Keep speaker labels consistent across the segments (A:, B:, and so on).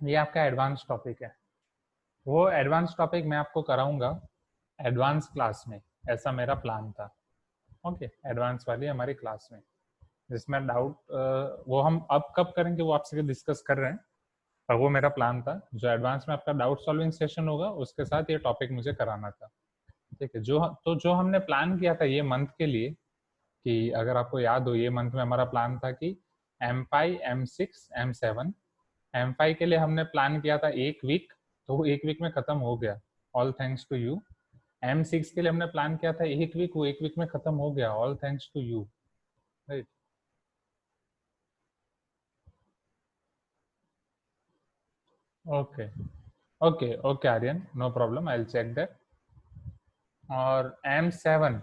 A: ये आपका advance topic है। वो एडवांस टॉपिक मैं आपको कराऊंगा एडवांस क्लास में, ऐसा मेरा प्लान था। ओके, एडवांस वाली हमारी क्लास में, जिसमें डाउट वो हम अब कब करेंगे वो आपसे डिस्कस कर रहे हैं, पर वो मेरा प्लान था। जो एडवांस में आपका डाउट सॉल्विंग सेशन होगा उसके साथ ये टॉपिक मुझे कराना था। ठीक है, जो हमने प्लान किया था ये मंथ के लिए, कि अगर आपको याद हो, ये मंथ में हमारा प्लान था कि M5 M6 M7, M5 के लिए हमने प्लान किया था 1 वीक, तो वो 1 वीक में खत्म हो गया, all thanks to you. M6 के लिए हमने प्लान किया था 1 वीक, वो 1 वीक में खत्म हो गया, all thanks to you. Right. Okay, okay, okay Aryan, no problem, I will check that. और M7,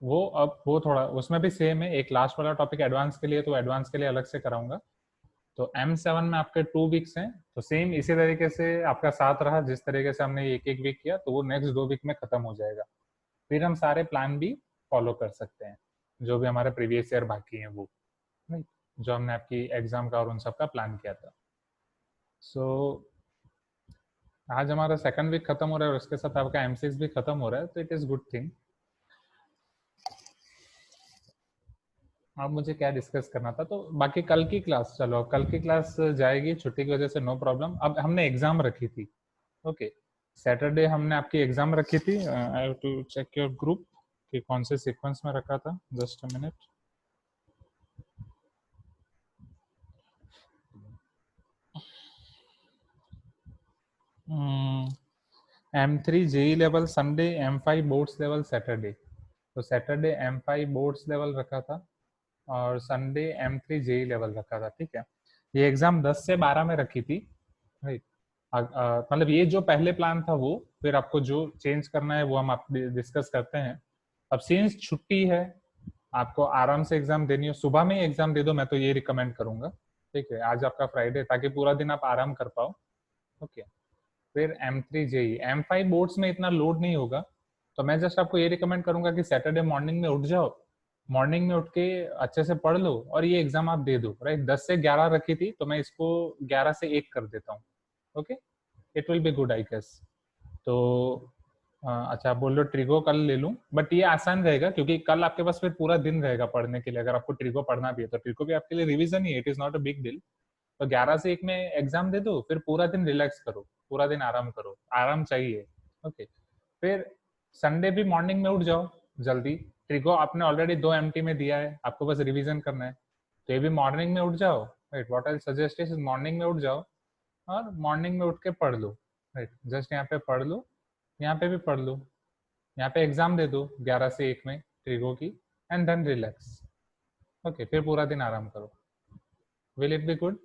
A: वो अब वो थोड़ा उसमें भी सेम है, एक लास्ट वाला टॉपिक एडवांस के लिए, तो एडवांस के लिए अलग से कराऊंगा। तो M7 में आपके 2 वीक्स हैं, तो सेम इसी तरीके से आपका साथ रहा, जिस तरीके से हमने एक एक वीक किया, तो वो नेक्स्ट 2 वीक में खत्म हो जाएगा। फिर हम सारे प्लान भी फॉलो कर सकते हैं, जो भी हमारे प्रीवियस ईयर बाकी हैं वो, राइट, जो हमने आपकी एग्जाम का और उन सब का प्लान किया था। सो आज हमारा सेकंड वीक खत्म हो रहा है और उसके साथ आपका M6 भी खत्म हो रहा है, तो इट इज़ गुड थिंग। अब मुझे क्या डिस्कस करना था, तो बाकी कल की क्लास, चलो कल की क्लास जाएगी, छुट्टी की वजह से नो प्रॉब्लम। अब हमने एग्जाम रखी थी, ओके, सैटरडे हमने आपकी एग्जाम रखी थी। I have to check your group कि कौन से सीक्वेंस में रखा था, just a minute. M3 JE level Sunday, M5 boards level Saturday. तो सैटरडे M5 बोर्ड्स लेवल रखा था और संडे M3 जेई लेवल रखा था। ठीक है, ये एग्जाम 10 से 12 में रखी थी, राइट। मतलब ये जो पहले प्लान था वो, फिर आपको जो चेंज करना है वो हम आप डिस्कस करते हैं। अब सिंस छुट्टी है, आपको आराम से एग्जाम देनी हो, सुबह में ही एग्जाम दे दो, मैं तो ये रिकमेंड करूंगा। ठीक है, आज आपका फ्राइडे, ताकि पूरा दिन आप आराम कर पाओ। ओके, फिर M3 जेई, M5 बोर्ड्स में इतना लोड नहीं होगा, तो मैं जस्ट आपको ये रिकमेंड करूंगा कि सैटरडे मॉर्निंग में उठ जाओ, मॉर्निंग में उठ के अच्छे से पढ़ लो और ये एग्जाम आप दे दो। राइट, 10 से 11 रखी थी, तो मैं इसको 11 से 1 कर देता हूँ। Okay, it will be good I guess. तो अच्छा, आप बोल रहे हो ट्रिगो कल ले लूं, बट ये आसान रहेगा क्योंकि कल आपके पास फिर पूरा दिन रहेगा पढ़ने के लिए। अगर आपको ट्रिगो पढ़ना भी है तो ट्रिगो भी आपके लिए रिवीजन ही है, it is not a big deal. तो 11 से 1 में एग्जाम दे दो, फिर पूरा दिन रिलैक्स करो, पूरा दिन आराम करो, आराम चाहिए। ओके, फिर संडे भी मॉर्निंग में उठ जाओ जल्दी। ट्रिगो आपने ऑलरेडी 2 MT में दिया है, आपको बस रिवीजन करना है, तो ये भी मॉर्निंग में उठ जाओ। Right, what I suggest is morning में उठ जाओ और मॉर्निंग में उठ के पढ़ लो। राइट, जस्ट यहाँ पे पढ़ लो, यहाँ पे भी पढ़ लो, यहाँ पे एग्जाम दे दो 11 से 1 में ट्रिगो की, एंड देन रिलैक्स। ओके, फिर पूरा दिन आराम करो। Will it be good?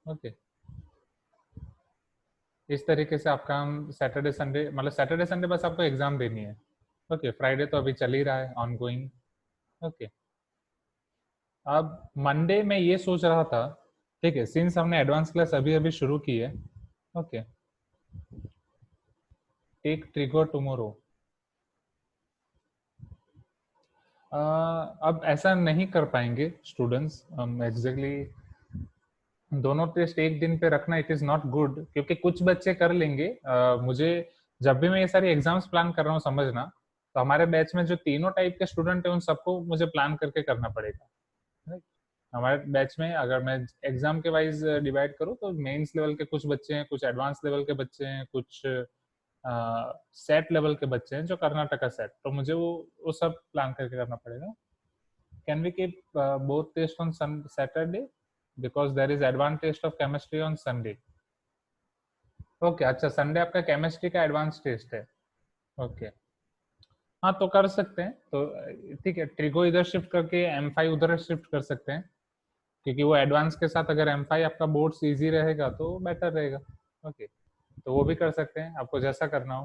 A: Okay, इस तरीके से आपका हम सैटरडे संडे, मतलब सैटरडे संडे बस आपको एग्जाम देनी है। ओके, फ्राइडे तो अभी चल ही रहा है, ऑन गोइंग। ओके, अब मंडे में ये सोच रहा था, ठीक है, सिंस हमने एडवांस क्लास अभी अभी शुरू की है, ओके, टेक ट्रिगो टुमारो। अब ऐसा नहीं कर पाएंगे स्टूडेंट्स, हम एग्जैक्टली दोनों टेस्ट एक दिन पे रखना, इट इज नॉट गुड, क्योंकि कुछ बच्चे कर लेंगे। मुझे जब भी मैं ये सारी एग्जाम्स प्लान कर रहा हूँ, समझना, तो हमारे बैच में जो तीनों टाइप के स्टूडेंट है उन सबको मुझे प्लान करके करना पड़ेगा। राइट, हमारे बैच में अगर मैं एग्जाम के वाइज डिवाइड करूँ तो मेंस लेवल के कुछ बच्चे हैं, कुछ एडवांस लेवल के बच्चे हैं, कुछ सेट लेवल के बच्चे हैं जो कर्नाटका सेट, तो मुझे वो सब प्लान करके करना पड़ेगा। Can we keep both tests on Saturday? Because there is advanced test of chemistry on Sunday. Okay, अच्छा, संडे आपका केमिस्ट्री का एडवांस टेस्ट है। ओके, हाँ तो कर सकते हैं, तो ठीक है, ट्रिगो इधर शिफ्ट करके M5 उधर शिफ्ट कर सकते हैं, क्योंकि वो एडवांस के साथ अगर M5 आपका बोर्ड्स इजी रहेगा तो बेटर रहेगा। ओके, तो वो भी कर सकते हैं, आपको जैसा करना हो।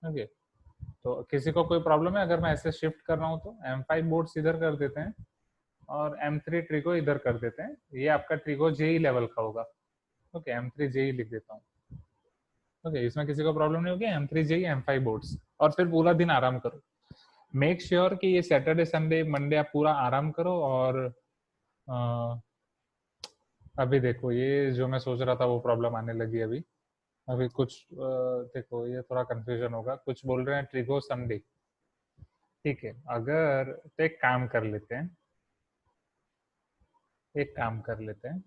A: ओके, तो किसी को कोई प्रॉब्लम है अगर मैं ऐसे शिफ्ट कर रहा हूँ तो M5 बोर्ड्स इधर कर देते हैं और M3 ट्रिगो इधर कर देते हैं, ये आपका ट्रिगो जेई लेवल का होगा। ओके, M3 जेई लिख देता हूँ। ओके, इसमें किसी को प्रॉब्लम नहीं होगी, M3 जेई M5 बोर्ड्स, और फिर पूरा दिन आराम करो। मेक श्योर कि ये सैटरडे संडे मंडे आप पूरा आराम करो, और अभी देखो ये जो मैं सोच रहा था वो प्रॉब्लम आने लगी अभी। अभी कुछ देखो ये थोड़ा कंफ्यूजन होगा, कुछ बोल रहे हैं ट्रिगो संडे। ठीक है, अगर तो एक काम कर लेते हैं, एक काम कर लेते हैं,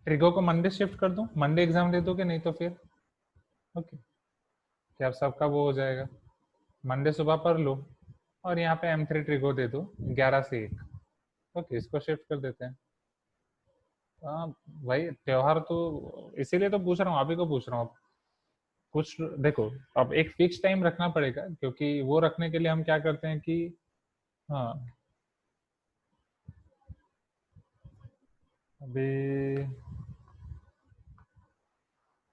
A: ट्रिगो को मंडे शिफ्ट कर दूं, मंडे एग्जाम दे दोगे नहीं तो फिर ओके, क्या सबका वो हो जाएगा, मंडे सुबह पढ़ लो और यहाँ पे M3 ट्रिगो दे दो 11 से 1। ओके, इसको शिफ्ट कर देते हैं। हाँ भाई त्योहार तो इसीलिए तो पूछ रहा हूँ, आप ही को पूछ रहा हूँ। कुछ देखो, अब एक फिक्स टाइम रखना पड़ेगा क्योंकि वो रखने के लिए हम क्या करते हैं कि हाँ, अभी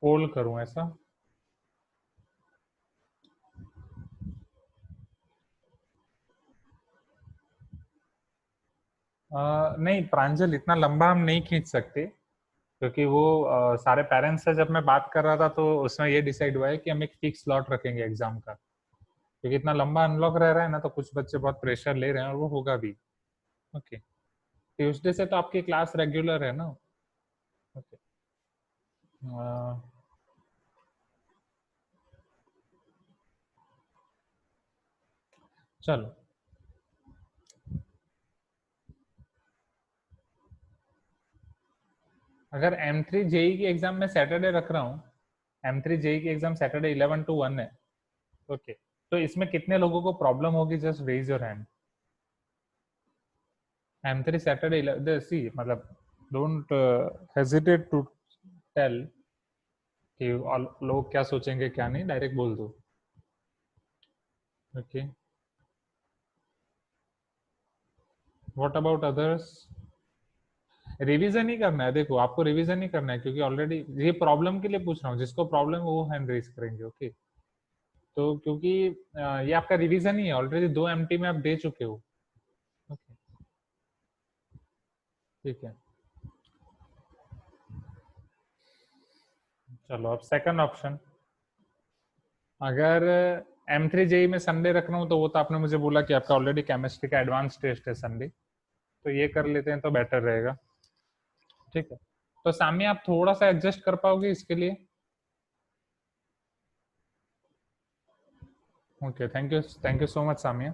A: पोल करूं ऐसा। नहीं प्रांजल, इतना लंबा हम नहीं खींच सकते क्योंकि वो सारे पेरेंट्स से जब मैं बात कर रहा था तो उसमें ये डिसाइड हुआ है कि हम एक फिक्स स्लॉट रखेंगे एग्जाम का, क्योंकि इतना लंबा अनलॉक रह रहा है ना तो कुछ बच्चे बहुत प्रेशर ले रहे हैं और वो होगा भी। ओके, ट्यूसडे से तो आपकी क्लास रेगुलर है ना। ओके, चलो, अगर M3 जेई की एग्जाम में सैटरडे रख रहा हूँ, M3 जेई की एग्जाम सैटरडे 11 to 1 है। ओके, तो इसमें कितने लोगों को प्रॉब्लम होगी, just raise your hand. M3 Saturday सी मतलब, डोंट हेजिटेट टू टेल कि लोग क्या सोचेंगे क्या नहीं, डायरेक्ट बोल दो। Okay, what about others. Revision ही करना है, देखो आपको रिवीजन ही करना है क्योंकि ऑलरेडी ये प्रॉब्लम के लिए पूछ रहा हूँ, जिसको प्रॉब्लम है वो हैंड रेज करेंगे। ओके, तो क्योंकि ये आपका रिवीजन ही है, ऑलरेडी 2 MT में आप दे चुके हो। ओके, ठीक है, चलो अब सेकंड ऑप्शन। अगर M3 जेई में संडे रख रहा हूँ तो वो तो आपने मुझे बोला कि आपका ऑलरेडी केमिस्ट्री का एडवांस टेस्ट है संडे, तो ये कर लेते हैं तो बेटर रहेगा। ठीक है, तो सामने आप थोड़ा सा एडजस्ट कर पाओगे इसके लिए। Okay, thank you so much Samia.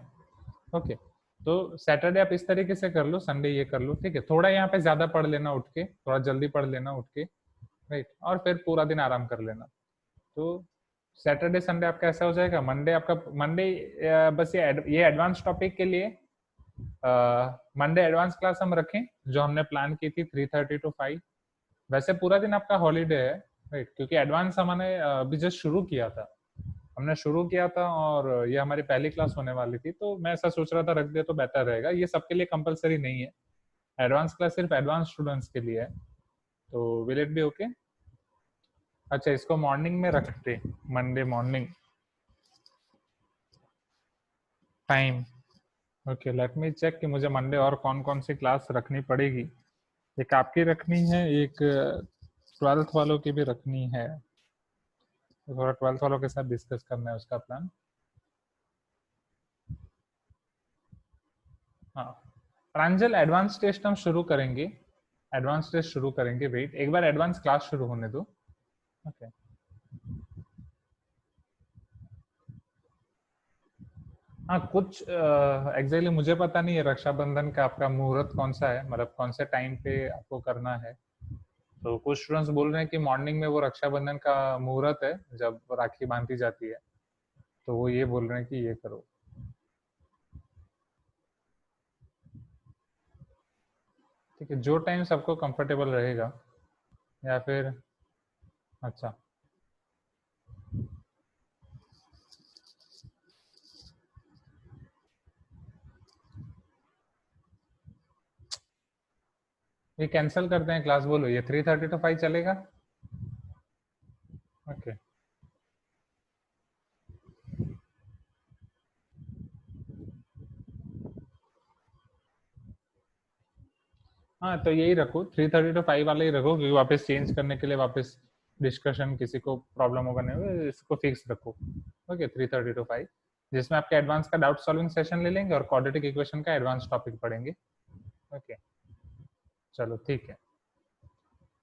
A: Okay, तो सैटरडे आप इस तरीके से कर लो, संडे ये कर लो। ठीक है, थोड़ा यहाँ पे ज्यादा पढ़ लेना उठ के, थोड़ा जल्दी पढ़ लेना उठ के, राइट, और फिर पूरा दिन आराम कर लेना। तो सैटरडे संडे आपका ऐसा हो जाएगा। मंडे आपका, मंडे बस ये एडवांस टॉपिक के लिए मंडे एडवांस क्लास हम रखें जो हमने प्लान की थी 3:30 to 5। वैसे पूरा दिन आपका हॉलीडे है, राइट, क्योंकि एडवांस हमने अभी जस्ट शुरू किया था, हमने शुरू किया था और ये हमारी पहली क्लास होने वाली थी, तो मैं ऐसा सोच रहा था रख दिया तो बेटर रहेगा। ये सबके लिए कंपलसरी नहीं है, एडवांस क्लास सिर्फ एडवांस स्टूडेंट्स के लिए है। तो विल इट बी ओके? अच्छा, इसको मॉर्निंग में रखते, Monday morning time. Okay, let me check कि मुझे मंडे और कौन कौन सी क्लास रखनी पड़ेगी। एक आपकी रखनी है, एक ट्वेल्थ वालों की भी रखनी है, तो थोड़ा ट्वेल्थ वालों के साथ डिस्कस करना है उसका प्लान। हाँ, प्रांजल एडवांस टेस्ट हम शुरू करेंगे, एडवांस टेस्ट शुरू करेंगे, वेट एक बार एडवांस क्लास शुरू होने दो। ओके, हाँ कुछ एग्जैक्टली मुझे पता नहीं है रक्षाबंधन का आपका मुहूर्त कौन सा है, मतलब कौन से टाइम पे आपको करना है। तो कुछ स्टूडेंट्स बोल रहे हैं कि मॉर्निंग में वो रक्षाबंधन का मुहूर्त है जब राखी बांधी जाती है, तो वो ये बोल रहे हैं कि ये करो। ठीक है, जो टाइम सबको कंफर्टेबल रहेगा, या फिर अच्छा, ये कैंसिल करते हैं क्लास, बोलो ये 3:30 to 5 चलेगा। ओके, हाँ तो यही रखो, 3:30 to 5 वाला ही रखो क्योंकि वापस चेंज करने के लिए वापस डिस्कशन किसी को प्रॉब्लम होगा नहीं, इसको फिक्स रखो। Okay, 3:30 to 5। जिसमें आपके एडवांस का डाउट सॉल्विंग सेशन ले लेंगे और क्वाड्रेटिक इक्वेशन का एडवांस टॉपिक पढ़ेंगे। ओके, चलो ठीक है,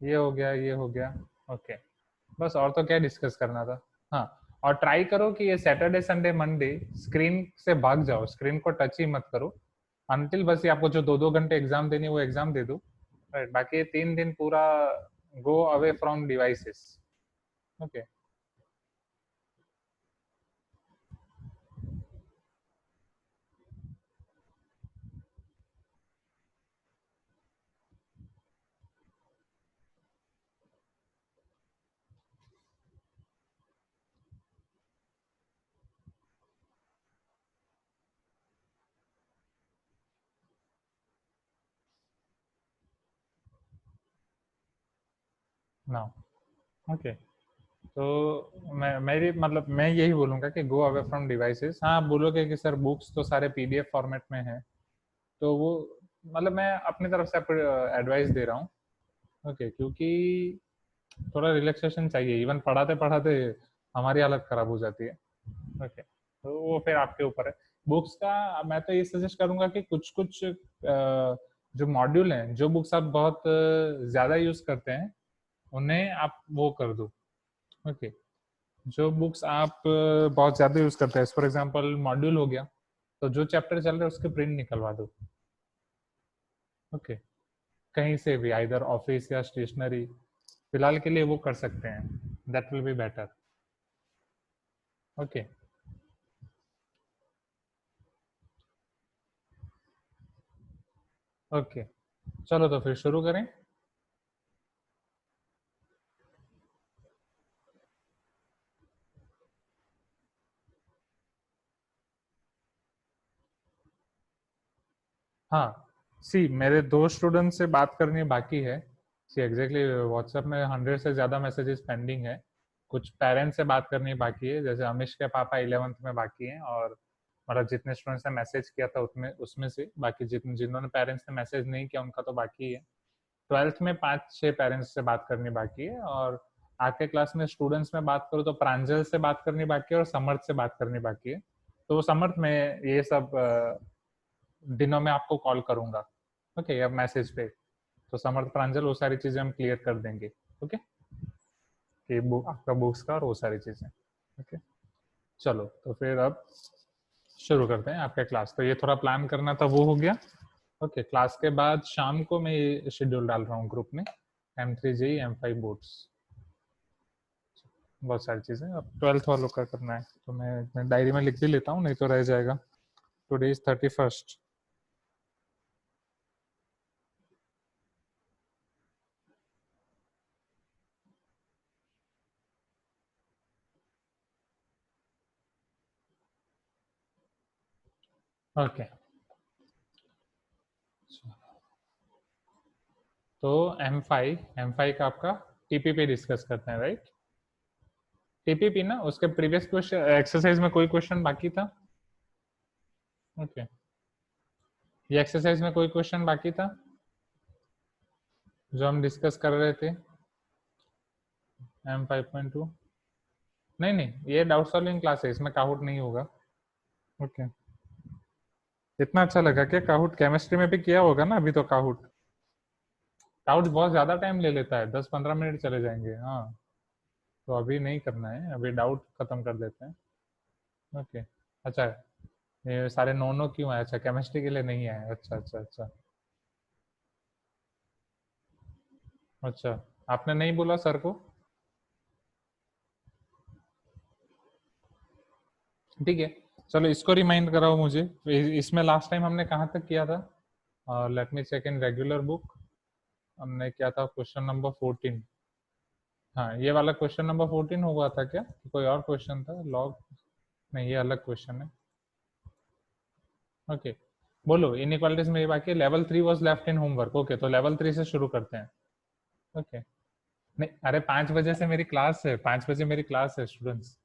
A: ये हो गया, ये हो गया। ओके, बस और तो क्या डिस्कस करना था। हाँ, और ट्राई करो कि ये सैटरडे संडे मंडे स्क्रीन से भाग जाओ, स्क्रीन को टच ही मत करो अनटिल बस ये आपको जो 2-2 घंटे एग्जाम देनी है वो एग्जाम दे दो, राइट? बाकी ये 3 दिन पूरा go away from devices. Okay, ना, ओके। तो मेरी मतलब मैं यही बोलूंगा कि गो अवे फ्रॉम डिवाइसेस। हाँ, आप बोलोगे कि सर बुक्स तो सारे पीडीएफ फॉर्मेट में है, तो वो मतलब मैं अपनी तरफ से एडवाइस दे रहा हूँ। ओके, क्योंकि थोड़ा रिलैक्सेशन चाहिए, इवन पढ़ाते पढ़ाते हमारी हालत खराब हो जाती है। ओके, तो वो फिर आपके ऊपर है। बुक्स का मैं तो ये सजेस्ट करूंगा कि कुछ कुछ जो मॉड्यूल हैं, जो बुक्स आप बहुत ज्यादा यूज करते हैं उन्हें आप वो कर दो। ओके, जो बुक्स आप बहुत ज्यादा यूज करते हैं, फॉर एग्जांपल मॉड्यूल हो गया, तो जो चैप्टर चल रहे हैं उसके प्रिंट निकलवा दो। ओके, कहीं से भी, आइदर ऑफिस या स्टेशनरी, फिलहाल के लिए वो कर सकते हैं, that will be better. Okay, okay, चलो तो फिर शुरू करें। हाँ, सी मेरे 2 स्टूडेंट से बात करनी बाकी है। सी एग्जैक्टली व्हाट्सएप में 100 से ज़्यादा मैसेजेस पेंडिंग है। कुछ पेरेंट्स से बात करनी बाकी है, जैसे अमिश के पापा 11th में बाकी हैं, और मतलब जितने स्टूडेंट्स ने मैसेज किया था उसमें उसमें से बाकी जिन्होंने पेरेंट्स ने मैसेज नहीं किया उनका तो बाकी है। 12th में 5-6 पेरेंट्स से बात करनी बाकी है, और आपके क्लास में स्टूडेंट्स में बात करो तो प्रांजल से बात करनी बाकी है और समर्थ से बात करनी बाकी है। तो वो समर्थ में ये सब दिनों में आपको कॉल करूंगा, ओके, या मैसेज पे। तो समर्थ प्रांजल वो सारी चीजें हम क्लियर कर देंगे। ओके, कि बुक आपका बुक्स का और वो सारी चीजें। ओके, चलो तो फिर अब शुरू करते हैं आपका क्लास। तो ये थोड़ा प्लान करना था, वो हो गया। ओके, क्लास के बाद शाम को मैं ये शेड्यूल डाल रहा हूँ ग्रुप में, M3 JEE M5 बोर्ड्स, बहुत सारी चीजें। अब 12th वालों का करना है, तो मैं डायरी में लिख भी लेता हूँ, नहीं तो रह जाएगा। Today is 31st। ओके, तो एम फाइव का आपका टीपीपी डिस्कस करते हैं, राइट? टीपीपी ना, उसके प्रीवियस क्वेश्चन एक्सरसाइज में कोई क्वेश्चन बाकी था? ओके, ये एक्सरसाइज में कोई क्वेश्चन बाकी था जो हम डिस्कस कर रहे थे? M5.2? नहीं नहीं, ये डाउट सॉल्विंग क्लास है, इसमें काउट नहीं होगा। ओके, इतना अच्छा लगा क्या काउट? केमिस्ट्री में भी किया होगा ना अभी तो काउट। काउट बहुत ज्यादा टाइम ले लेता है, 10-15 मिनट चले जाएंगे। हाँ, तो अभी नहीं करना है, अभी डाउट खत्म कर देते हैं। ओके, अच्छा, ये सारे नो नो क्यों है? अच्छा, केमिस्ट्री के लिए नहीं है, अच्छा अच्छा अच्छा। अच्छा, आपने नहीं बोला सर को? ठीक है, चलो इसको रिमाइंड कराओ मुझे। इसमें लास्ट टाइम हमने कहाँ तक किया था? Let me check in regular book. हमने किया था क्वेश्चन नंबर 14। हाँ, ये वाला क्वेश्चन नंबर 14 हुआ था क्या, कि कोई और क्वेश्चन था? लॉग? नहीं, ये अलग क्वेश्चन है। ओके, बोलो, इनइक्वालिटीज में ये बाकी level 3 was left in homework. Okay, तो लेवल 3 से शुरू करते हैं। ओके, नहीं, अरे 5 बजे से मेरी क्लास है, 5 बजे मेरी क्लास है स्टूडेंट्स।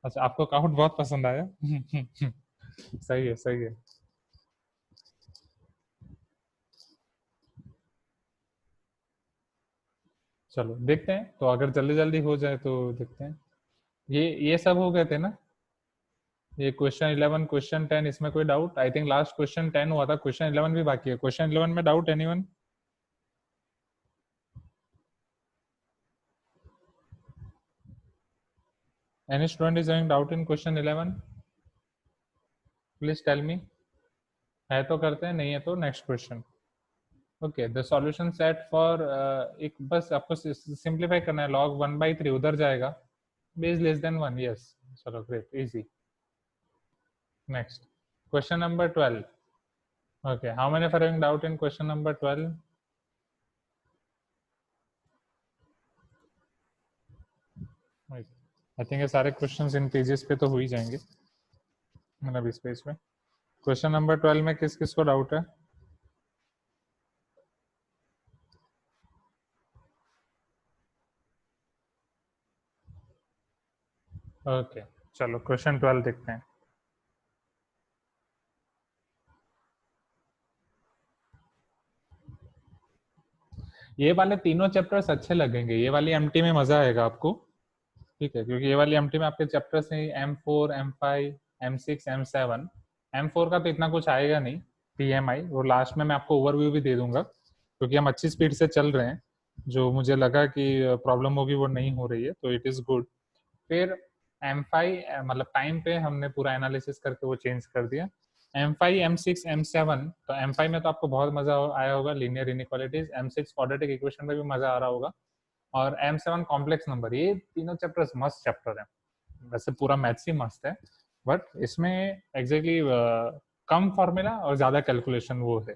A: अच्छा, आपको काउट बहुत पसंद आया? सही है, सही है। चलो देखते हैं, तो अगर जल्दी जल्दी हो जाए तो देखते हैं। ये सब हो गए थे ना? ये क्वेश्चन 11, क्वेश्चन 10, इसमें कोई doubt? I think last question 10 हुआ था, क्वेश्चन 11 भी बाकी है। क्वेश्चन 11 में doubt anyone? Any student is having doubt in question 11? Please tell me. है तो करते हैं, नहीं है तो next question. Okay, the solution set for, एक बस आपको सिंप्लीफाई करना है। log 1/3 उधर जाएगा, बेस लेस देन 1, यस। चलो great, easy. Next question number 12। Okay, how many are having doubt in question number 12? I think ये सारे क्वेश्चंस इन पेजेस पे तो हो ही जाएंगे, मतलब इस पेज पे। क्वेश्चन नंबर 12 में किस किस को डाउट है? ओके, चलो क्वेश्चन 12 देखते हैं। ये वाले तीनों चैप्टर्स अच्छे लगेंगे, ये वाली एमटी में मजा आएगा आपको, ठीक है, क्योंकि ये वाली एमटी में आपके चैप्टर्स हैं M4, M5, M6, M7। M4 का तो इतना कुछ आएगा नहीं, PMI, वो लास्ट में मैं आपको ओवरव्यू भी दे दूंगा, क्योंकि हम अच्छी स्पीड से चल रहे हैं। जो मुझे लगा कि प्रॉब्लम होगी वो नहीं हो रही है, तो इट इज गुड। फिर M5, मतलब टाइम पे हमने पूरा एनालिसिस करके वो चेंज कर दिया। M5, M6, M7, तो M5 में तो आपको बहुत मजा आया होगा, linear inequalities. M6 quadratic equation में भी मजा आ रहा होगा, और M7 कॉम्प्लेक्स नंबर। ये तीनों चैप्टर्स मस्त चैप्टर है, वैसे पूरा मैथ्स ही मस्त है, बट इसमें एग्जैक्टली कम फॉर्मूला और ज्यादा कैलकुलेशन वो है,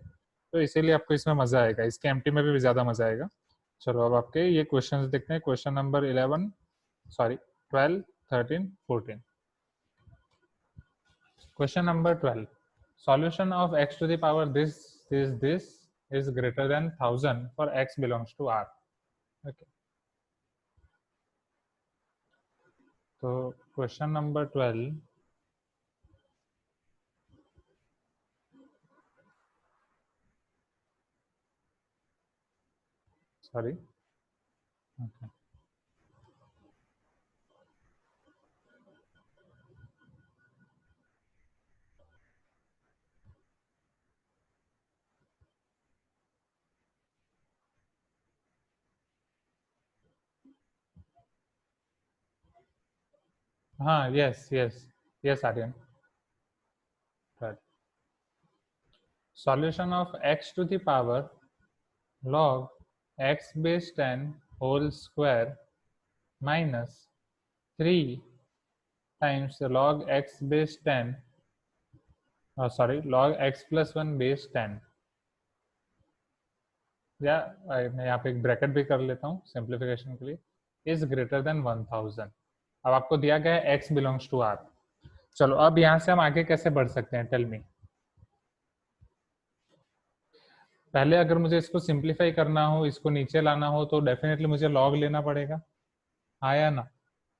A: तो इसीलिए आपको इसमें मजा आएगा, इसके एमटी में भी ज्यादा मजा आएगा। चलो अब आपके ये क्वेश्चंस देखते हैं। Question number 11, sorry 12, 13, 14। Question number 12, solution of x to the power this is greater than 1000 for x belongs to R। okay, तो क्वेश्चन नंबर 12, सॉरी, okay. हाँ, yes yes yes Aryan. Solution of x to the power log x base 10 whole square minus 3 times log x base 10, sorry, log x plus 1 base 10, या मैं यहाँ पे एक bracket भी कर लेता हूँ सिंप्लीफिकेशन के लिए, इज ग्रेटर देन 1000। अब आपको दिया गया है x बिलोंग्स टू r। चलो अब यहाँ से हम आगे कैसे बढ़ सकते हैं, टेल मी। पहले अगर मुझे इसको सिंप्लीफाई करना हो, इसको नीचे लाना हो, तो डेफिनेटली मुझे log लेना पड़ेगा, हाँ या ना?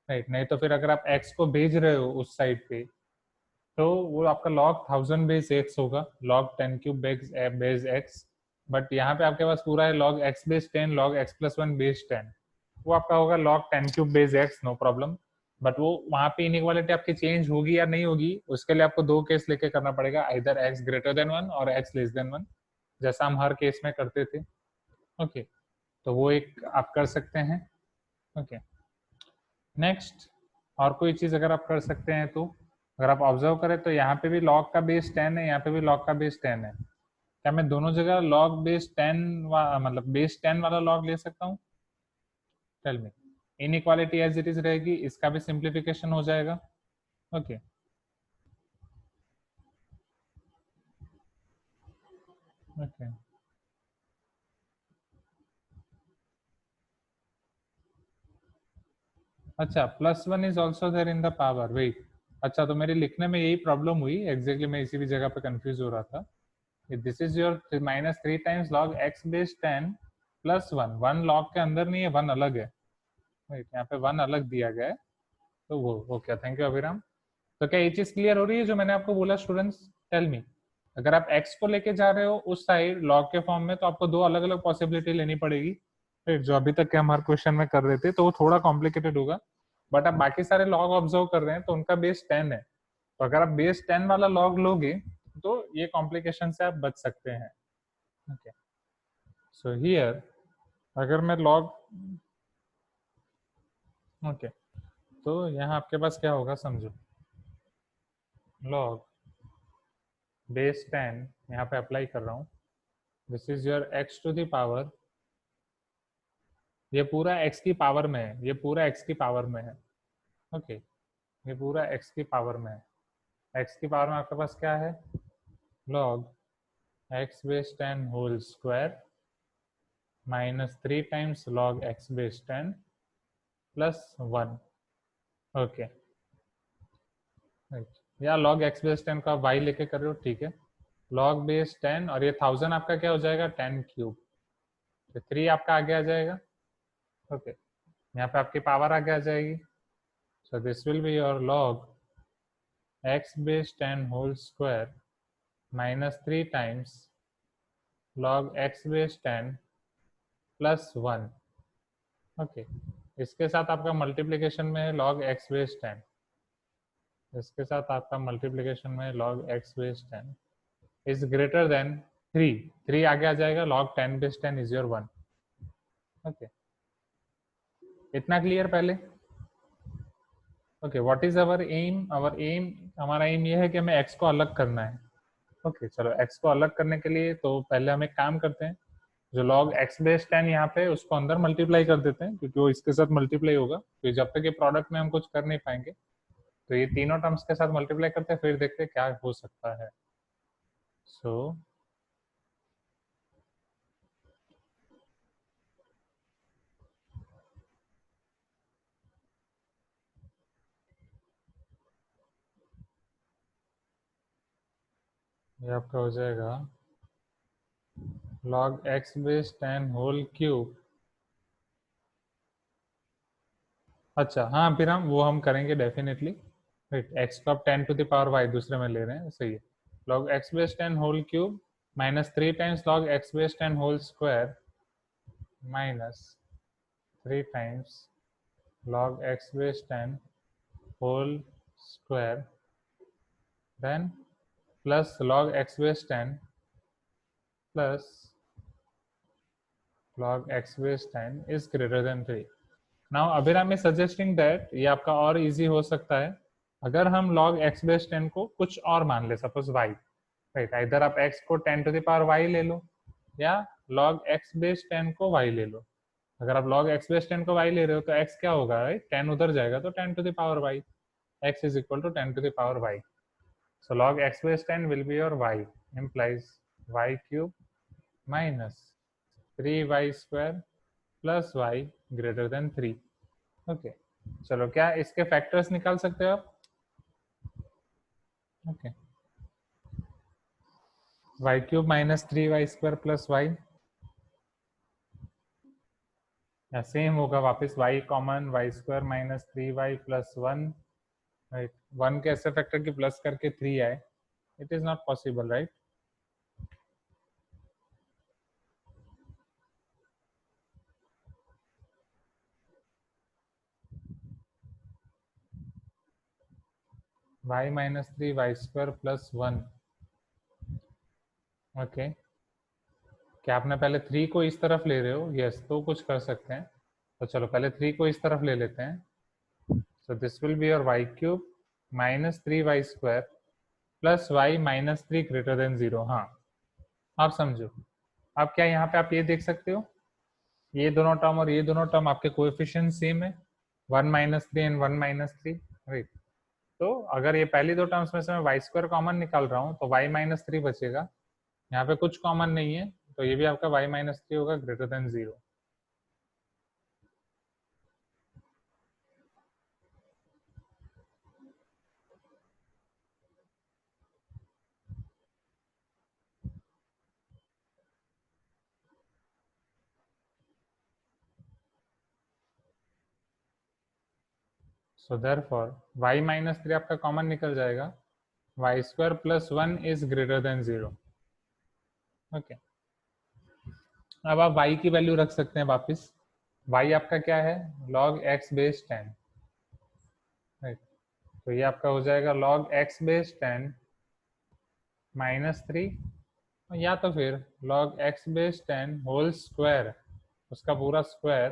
A: राइट, नहीं तो फिर अगर आप x को भेज रहे हो उस साइड पे, तो वो आपका log 1000 बेस x होगा, log 10 cube base x। But यहाँ पे आपके पास पूरा है log x base 10, log x plus 1 base 10, वो आपका होगा log 10 cube base x, no problem. But वो वहाँ पे इनइक्वालिटी आपकी चेंज होगी या नहीं होगी, उसके लिए आपको दो केस लेके करना पड़ेगा, आइदर x ग्रेटर देन 1 और x लेस देन 1, जैसा हम हर केस में करते थे। ओके, तो वो एक आप कर सकते हैं। ओके, नेक्स्ट और कोई चीज अगर आप कर सकते हैं तो, अगर आप ऑब्जर्व करें तो यहाँ पे भी log का बेस 10 है, यहाँ पे भी log का बेस 10 है। क्या मैं दोनों जगह log बेस 10 मतलब बेस 10 वाला log ले सकता हूँ? Tell me. Inequality as it is रहेगी, इसका भी सिंप्लीफिकेशन हो जाएगा। ओके, ओके, अच्छा, +1 is also there in the power, wait, अच्छा तो मेरे लिखने में यही प्रॉब्लम हुई एग्जैक्टली, मैं इसी भी जगह पे कंफ्यूज हो रहा था। This is your -3 times log x base 10 plus 1, 1 log के अंदर नहीं है, 1 अलग है, राइट, यहाँ पे 1 अलग दिया गया है, तो वो ओके, थैंक यू अभिराम। तो क्या ये चीज क्लियर हो रही है जो मैंने आपको बोला स्टूडेंट्स? Tell me. अगर आप x को लेके जा रहे हो उस साइड log के फॉर्म में, तो आपको दो अलग अलग पॉसिबिलिटी लेनी पड़ेगी, राइट, जो अभी तक के हम हर क्वेश्चन में कर रहे थे, तो वो थोड़ा कॉम्प्लिकेटेड होगा। बट आप बाकी सारे log ऑब्जर्व कर रहे हैं तो उनका बेस 10 है, तो अगर आप बेस 10 वाला लॉग लोगे तो ये कॉम्प्लिकेशन से आप बच सकते हैं। ओके, सो हियर अगर मैं लॉग, ओके, तो यहाँ आपके पास क्या होगा समझो, लॉग बेस 10 यहाँ पे अप्लाई कर रहा हूँ, this is your x to the power, ये पूरा x की पावर में है, ये पूरा x की पावर में है। ओके, ये पूरा x की पावर में है। x की पावर में आपके पास क्या है, log x base 10 whole square minus 3 times log x base 10 plus 1। Okay, या log x बेस 10 का y लेके कर रहे हो, ठीक है, log बेस 10 और ये 1000 आपका क्या हो जाएगा 10 क्यूब, तो 3 आपका आगे आ जाएगा। ओके, यहाँ पे आपकी पावर आगे आ जाएगी, so this will be your log x base 10 whole square minus 3 times log x base 10 plus 1। Okay, इसके साथ आपका मल्टीप्लिकेशन में है log x बेस 10, इसके साथ आपका मल्टीप्लिकेशन में log x base 10 is greater than 3, 3 आगे आ जाएगा, log 10 base 10 is your 1। Okay, इतना क्लियर पहले। Okay, what is our aim, our aim, हमारा एम ये है कि हमें x को अलग करना है। ओके, चलो x को अलग करने के लिए तो पहले हम एक काम करते हैं, जो log x बेस 10 यहाँ पे उसको अंदर मल्टीप्लाई कर देते हैं, क्योंकि वो इसके साथ मल्टीप्लाई होगा, तो जब तक ये प्रोडक्ट में हम कुछ कर नहीं पाएंगे, तो ये तीनों टर्म्स के साथ मल्टीप्लाई करते हैं, फिर देखते हैं क्या हो सकता है। सो ये आपका हो जाएगा log x base 10 whole cube. अच्छा हाँ, फिर हम वो हम करेंगे डेफिनेटली, राइट, x को आप 10 टू द पावर y दूसरे में ले रहे हैं, सही है, log x base 10 whole cube minus 3 times log x base 10 whole square minus 3 times log x base 10 whole square then plus log x base 10 plus log x base 10 is greater than 3। Now Abhiram is suggesting that ये आपका और easy हो सकता है अगर हम log x base 10 को कुछ और मान ले, सपोज y, राइट, इधर आप x को 10 टू द पावर y ले लो, या log x बेस 10 को y ले लो। अगर आप log x बेस 10 को y ले रहे हो तो x क्या होगा, राइट, 10 उधर जाएगा तो 10 to the power y, x is equal to 10 to the power y, so log x base 10 will be your y, implies y cube minus 3y square plus y greater than 3। Okay, चलो क्या इसके factors निकाल सकते हो आप? Okay, y cube minus 3y square plus y, या same होगा वापस y common, y square minus 3y plus 1, right, 1 के ऐसे फैक्टर की प्लस करके 3 आए, it is not possible, right. y minus 3y square plus 1। Okay, क्या आपने पहले 3 को इस तरफ ले रहे हो? यस, तो कुछ कर सकते हैं, तो चलो पहले 3 को इस तरफ ले लेते हैं, सो this will be your y cube minus 3y square plus y minus 3 greater than 0। हाँ, आप समझो, अब क्या यहाँ पे आप ये देख सकते हो, ये दोनों टर्म और ये दोनों टर्म आपके कोएफिशिएंट सेम है, 1 माइनस 3 एंड 1 माइनस 3, राइट, तो अगर ये पहली दो टर्म्स में से मैं वाई स्क्वायर कॉमन निकाल रहा हूँ तो y माइनस 3 बचेगा, यहाँ पे कुछ कॉमन नहीं है, तो ये भी आपका y माइनस 3 होगा greater than 0। So therefore y minus 3 आपका कॉमन निकल जाएगा, y square plus 1 is greater than 0। Okay, अब आप y की वैल्यू रख सकते हैं वापस, y आपका क्या है, log x बेस 10, राइट, तो ये आपका हो जाएगा log x बेस 10 माइनस 3, या तो फिर log x base 10 whole square, उसका पूरा square,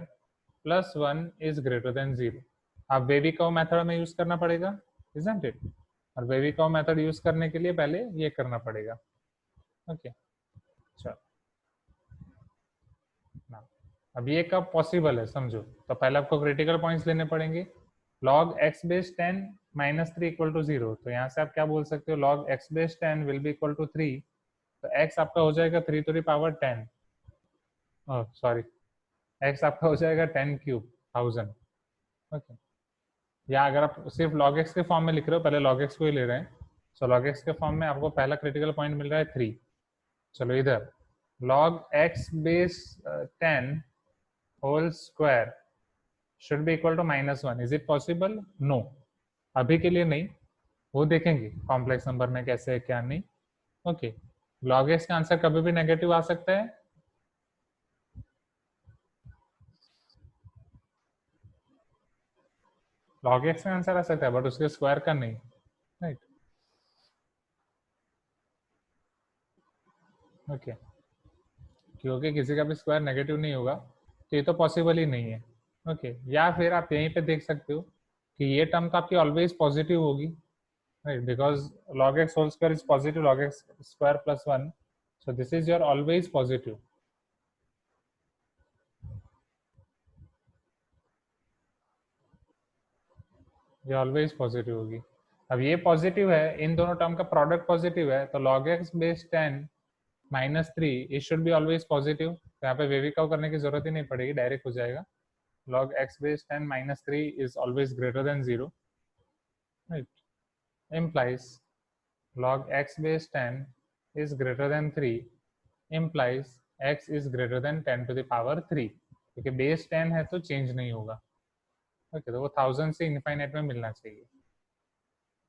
A: plus 1 is greater than 0। अब बेबी कर्व मेथड में यूज करना पड़ेगा, इजंट इट? और बेबी कर्व मेथड यूज करने के लिए पहले ये करना पड़ेगा। ओके, चलो ना, अब ये कब पॉसिबल है समझो। तो पहले आपको क्रिटिकल पॉइंट्स लेने पड़ेंगे। log x base 10 minus 3 equal to 0, तो यहाँ से आप क्या बोल सकते हो, log x base 10 will be equal to 3, तो x आपका हो जाएगा 3 to the power 10, sorry x आपका हो जाएगा 10 क्यूब 1000। ओके, या अगर आप सिर्फ log x के फॉर्म में लिख रहे हो, पहले log x को ही ले रहे हैं, तो log x के फॉर्म में आपको पहला क्रिटिकल पॉइंट मिल रहा है 3। चलो इधर log x base 10 whole square should be equal to -1, is it possible? No, अभी के लिए नहीं, वो देखेंगे कॉम्प्लेक्स नंबर में कैसे है क्या नहीं। ओके, log x का आंसर कभी भी नेगेटिव आ सकता है। log x का आंसर आ सकता है बट उसके स्क्वायर का नहीं, राइट? ओके, क्योंकि किसी का भी स्क्वायर नेगेटिव नहीं होगा, तो ये तो पॉसिबल ही नहीं है। ओके, या फिर आप यहीं पे देख सकते हो कि ये टर्म तो आपकी ऑलवेज पॉजिटिव होगी, right? Because log x whole square is positive, log x square plus 1, so this is your always positive। ये ऑलवेज पॉजिटिव होगी। अब ये पॉजिटिव है, इन दोनों टर्म का प्रोडक्ट पॉजिटिव है, तो log x base 10 minus 3 it should be always positive. तो यहाँ पे वेवी कर्व करने की जरूरत ही नहीं पड़ेगी, डायरेक्ट हो जाएगा। log x base 10 minus 3 is always greater than 0, right? implies log x base 10 is greater than 3 implies x is greater than 10 to the power 3, क्योंकि बेस 10 है तो चेंज नहीं होगा। ओके, तो वो 1000 से इनफाइनाइट में मिलना चाहिए।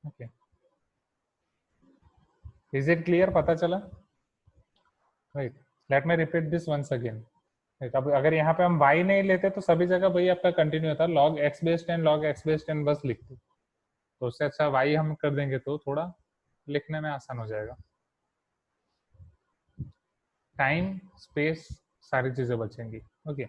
A: Okay, is it clear? पता चला? Right, let me repeat this once again. Right, अब अगर यहाँ पे हम y नहीं लेते तो सभी जगह वही आपका कंटिन्यू था, log x base 10 log x base 10 बस लिखते, तो उससे अच्छा y हम कर देंगे तो थोड़ा लिखने में आसान हो जाएगा। टाइम, स्पेस, सारी चीजें बचेंगी। ओके,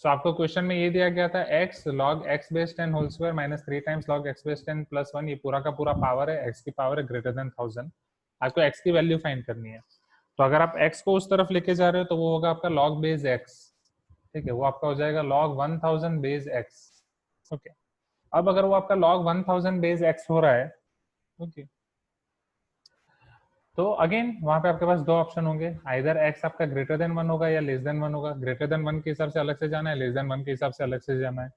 A: सो आपको क्वेश्चन में ये दिया गया था x log x base 10 whole square minus 3 times log x base 10 plus 1, ये पूरा का पूरा पावर है, x की पावर है ग्रेटर देन 1000। आपको x की वैल्यू फाइंड करनी है, तो अगर आप x को उस तरफ लेके जा रहे हो तो वो होगा आपका log बेस x, ठीक है? वो आपका हो जाएगा log 1000 बेस x। ओके, अब अगर वो आपका log 1000 बेस x हो रहा है, ओके, तो अगेन वहां पे आपके पास दो ऑप्शन होंगे, आइदर x आपका ग्रेटर देन 1 होगा या लेस देन 1 होगा। ग्रेटर देन 1 के हिसाब से अलग से जाना है, लेस देन 1 के हिसाब से अलग से जाना है।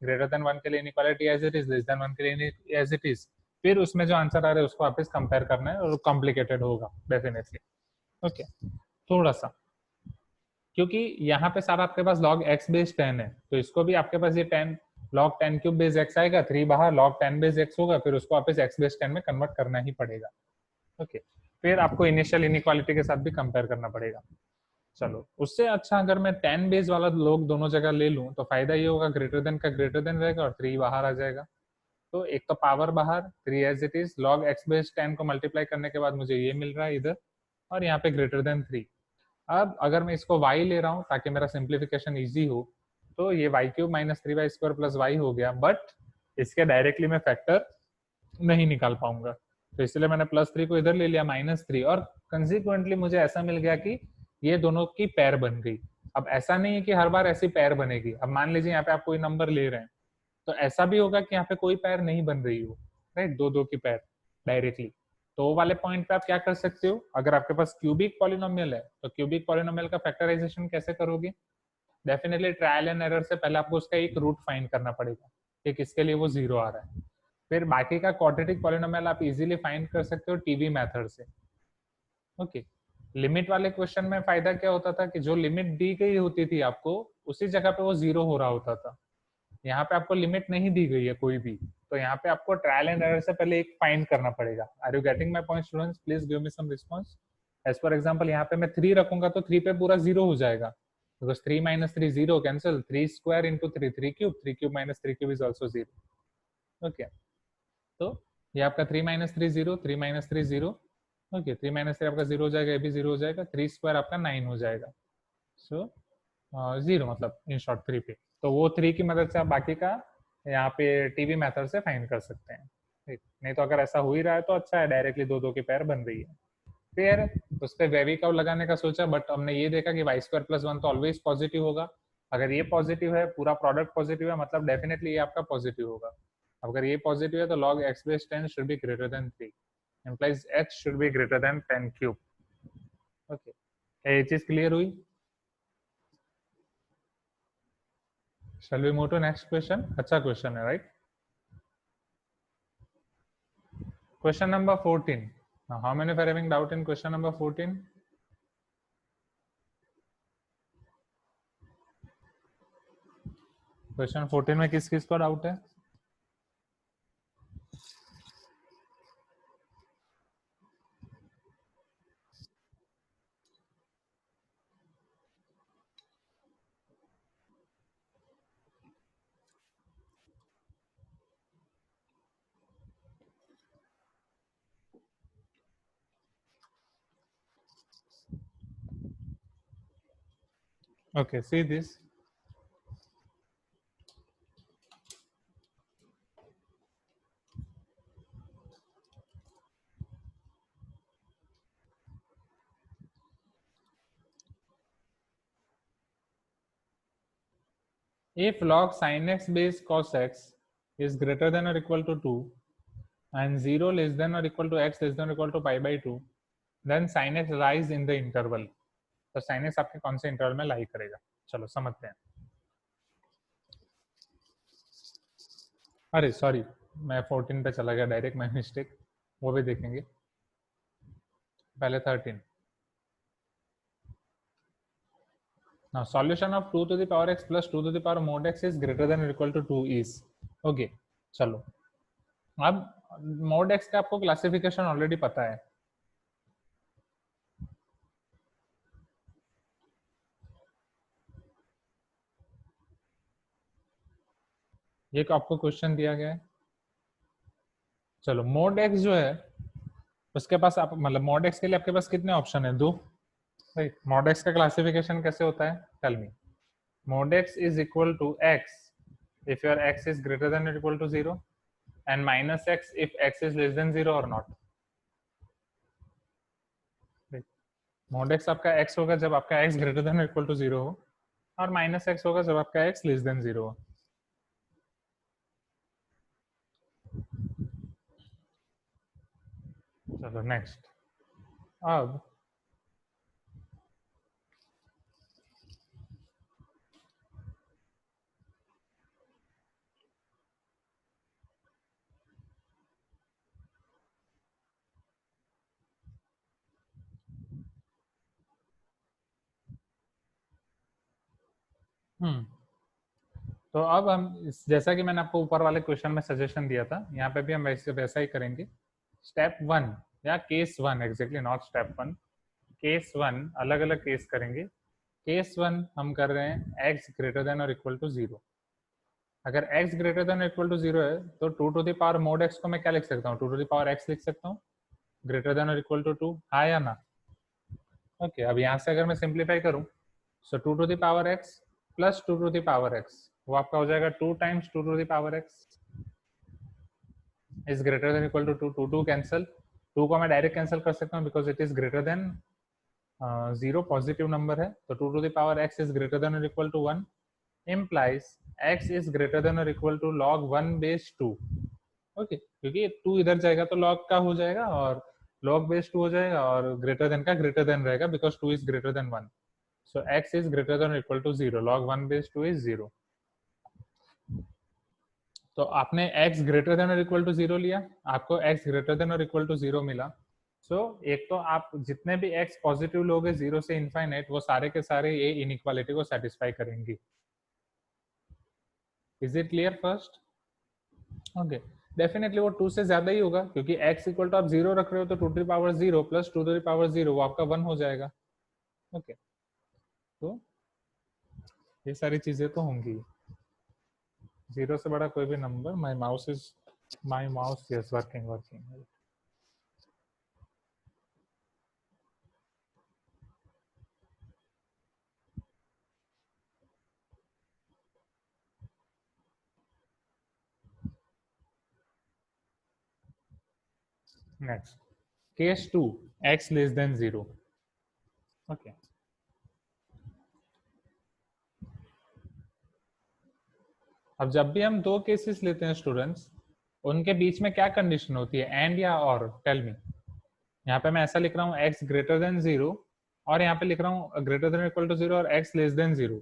A: ग्रेटर देन 1 के लिए inequality as it is, less than 1 के लिए एज इट इज। फिर उसमें जो आंसर आ रहा है उसको वापस कंपेयर करना है, और कॉम्प्लिकेटेड होगा डेफिनेटली। ओके, थोड़ा सा, क्योंकि यहाँ पे सारा आपके पास log x बेस 10 है, तो इसको भी आपके पास ये 10 log 10 क्यूब बेस x आएगा, 3 बाहर log 10 बेस x होगा, फिर उसको वापस x बेस 10 में कन्वर्ट करना ही पड़ेगा। ओके, फिर आपको इनिशियल इनइक्वालिटी के साथ भी कंपेयर करना पड़ेगा। चलो, उससे अच्छा अगर मैं 10 बेस वाला लोग दोनों जगह ले लूं तो फायदा ये होगा, ग्रेटर देन का ग्रेटर देन रहेगा और 3 बाहर आ जाएगा। तो एक तो पावर बाहर, 3 as it is, log x base 10 को मल्टीप्लाई करने के बाद मुझे ये मिल रहा है इधर, और यहाँ पे ग्रेटर देन 3। अब अगर मैं इसको y ले रहा हूँ ताकि मेरा सिंप्लीफिकेशन इजी हो, तो ये y cube minus 3y square plus y हो गया, बट इसके डायरेक्टली मैं फैक्टर नहीं निकाल पाऊंगा, तो इसलिए मैंने +3 को इधर ले लिया -3, और कंसिक्वेंटली मुझे ऐसा मिल गया कि ये दोनों की पैर बन गई। अब ऐसा नहीं है कि हर बार ऐसी पैर बनेगी। अब मान लीजिए यहाँ पे आप कोई नंबर ले रहे हैं, तो ऐसा भी होगा कि यहाँ पे कोई पैर नहीं बन रही हो, राइट? दो दो की पैर डायरेक्टली, तो वो वाले पॉइंट पे आप क्या कर सकते हो, अगर आपके पास क्यूबिक पॉलिनोमियल है तो क्यूबिक पॉलिनोमियल का फैक्टराइजेशन कैसे करोगे? डेफिनेटली ट्रायल एंड एरर से पहले आपको उसका एक रूट फाइंड करना पड़ेगा कि किसके लिए वो 0 आ रहा है। फिर बाकी का क्वाड्रेटिक पॉलिनोमियल आप इजीली फाइंड कर सकते हो टीवी मेथड से। ओके, लिमिट वाले क्वेश्चन में फायदा क्या होता था कि जो लिमिट दी गई होती थी आपको, उसी जगह पे वो 0 हो रहा होता था। यहाँ पे आपको लिमिट नहीं दी गई है कोई भी, तो यहाँ पे आपको ट्रायल एंड एरर से पहले एक फाइंड करना पड़ेगा। Are you getting my point students? Please give me some response. As for example यहाँ पे मैं 3 रखूंगा तो 3 पे पूरा 0 हो जाएगा, because 3 minus 3 0 cancel, 3 square into 3 3 cube, 3 cube minus 3 cube is also 0। Okay, तो ये आपका 3 माइनस 3 0, 3 माइनस 3 0, ओके 3 माइनस 3 आपका 0 हो जाएगा, ये भी 0 हो जाएगा, 3 स्क्वायर आपका 9 हो जाएगा। सो 0 मतलब इन शॉर्ट 3 पे, तो वो 3 की मदद से आप बाकी का यहाँ पे टीवी मेथड से फाइंड कर सकते हैं। ठीक, नहीं तो अगर ऐसा हो ही रहा है तो अच्छा है, डायरेक्टली दो दो की पेयर बन रही है। फिर उस पर वेवी कर्व लगाने का सोचा, बट हमने ये देखा कि वाई स्क्वायर प्लस वन तो ऑलवेज पॉजिटिव होगा। अगर ये पॉजिटिव है, पूरा प्रोडक्ट पॉजिटिव है, मतलब डेफिनेटली ये आपका पॉजिटिव होगा। अगर ये पॉजिटिव है तो log x base 10 should be greater than 3, implies h should be greater than 10 cube। Okay, ये चीज क्लियर हुई? Shall we move to next question? अच्छा क्वेश्चन है, right? Question number 14. Now, how many are having doubt in question number 14? Question 14 में किस किस को doubt है? Okay, see this. If log sin x base cos x is greater than or equal to 2 and 0 less than or equal to x less than or equal to pi by 2, then sin x lies in the interval. तो sin x आपके कौन से interval में लाई करेगा? चलो समझते हैं। अरे सॉरी, मैं 14 पे चला गया डायरेक्ट, माय मिस्टेक, वो भी देखेंगे, पहले 13। Now solution of 2 to the power x plus 2 to the power mod x is greater than or equal to 2 is, okay, चलो अब mod x का आपको क्लासिफिकेशन ऑलरेडी पता है। ये आपको क्वेश्चन दिया गया है। चलो mod x जो है उसके पास आप मतलब mod x के लिए आपके पास कितने ऑप्शन है? 2, राइट? mod x का क्लासिफिकेशन कैसे होता है? Tell me. mod x is equal to x if your x is greater than or equal to 0 and minus x if x is less than 0 or not। mod x आपका x होगा जब आपका x greater than or equal to 0 हो, और minus x होगा जब आपका x less than 0 हो। चलो नेक्स्ट। अब तो अब हम जैसा कि मैंने आपको ऊपर वाले क्वेश्चन में सजेशन दिया था, यहाँ पे भी हम वैसा ही करेंगे। स्टेप 1 या case 1, exactly not step 1, case 1, अलग अलग केस करेंगे। केस 1 हम कर रहे हैं x ग्रेटर देन और इक्वल टू 0। अगर x ग्रेटर देन और इक्वल टू 0 है तो 2 to the power mod x को मैं क्या लिख सकता हूँ? 2 टू द पावर x लिख सकता हूँ, ग्रेटर देन और इक्वल टू 2, हाँ या ना? ओके, अब यहाँ से अगर मैं सिंप्लीफाई करूँ, so 2 to the power x plus 2 to the power x, वो आपका हो जाएगा 2 times 2 to the power x is greater than equal to 2, 2 2 cancel, 2 को मैं डायरेक्ट कैंसिल कर सकता हूँ because it is greater than 0, positive number है, तो 2 to the power x is greater than और equal to 1 implies x is greater than or equal to log 1 base 2। Okay, क्योंकि 2 इधर जाएगा तो log का हो जाएगा और log base 2 हो जाएगा और ग्रेटर देन का ग्रेटर देन रहेगा because 2 is greater than 1। So x is greater than और equal to 0, log 1 base 2 is 0। तो आपने x ग्रेटर देन और इक्वल टू 0 लिया, आपको x ग्रेटर देन और इक्वल टू 0 मिला। सो एक तो आप जितने भी x पॉजिटिव लोगे 0 से इनफाइनाइट, वो सारे के सारे ये इनइक्वालिटी को सेटिस्फाई करेंगी। Is it clear first? Okay, definitely वो 2 से ज्यादा ही होगा क्योंकि x इक्वल टू आप 0 रख रहे हो, तो 2 to the power 0 plus 2 to the power 0 वो आपका 1 हो जाएगा। ओके, तो ये सारी चीजें तो होंगी। 0 से बड़ा कोई भी number, my mouse is My mouse, yes, working. Next, case 2, x less than 0. Okay. अब जब भी हम दो केसेस लेते हैं स्टूडेंट्स, उनके बीच में क्या कंडीशन होती है, एंड या और? Tell me. यहाँ पे मैं ऐसा लिख रहा हूँ x ग्रेटर देन 0, और यहाँ पे लिख रहा हूँ ग्रेटर देन इक्वल टू 0 और x लेस देन 0।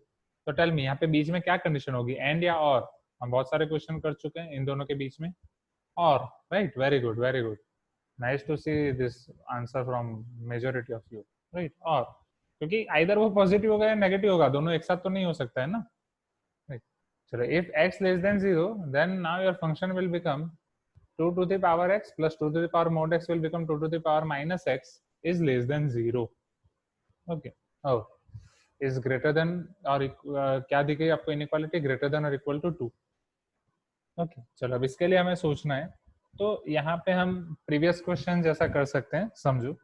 A: तो टेल मी यहाँ पे बीच में क्या कंडीशन होगी, एंड या और? हम बहुत सारे क्वेश्चन कर चुके हैं इन दोनों के बीच में, और right. Very good, very good, nice to see this answer from majority of you, right. और क्योंकि आइदर वो पॉजिटिव होगा या नेगेटिव होगा, दोनों एक साथ तो नहीं हो सकता है ना, राइट। चलो, if x less than 0, then now your function will become 2 to the power x plus 2 to the power mod x will become 2 to the power minus x is less than 0. Okay. Oh, is greater than or क्या दी गई आपको inequality, greater than और equal to 2। Okay, चलो अब इसके लिए हमें सोचना है। तो यहाँ पे हम प्रीवियस क्वेश्चन जैसा कर सकते हैं, समझो।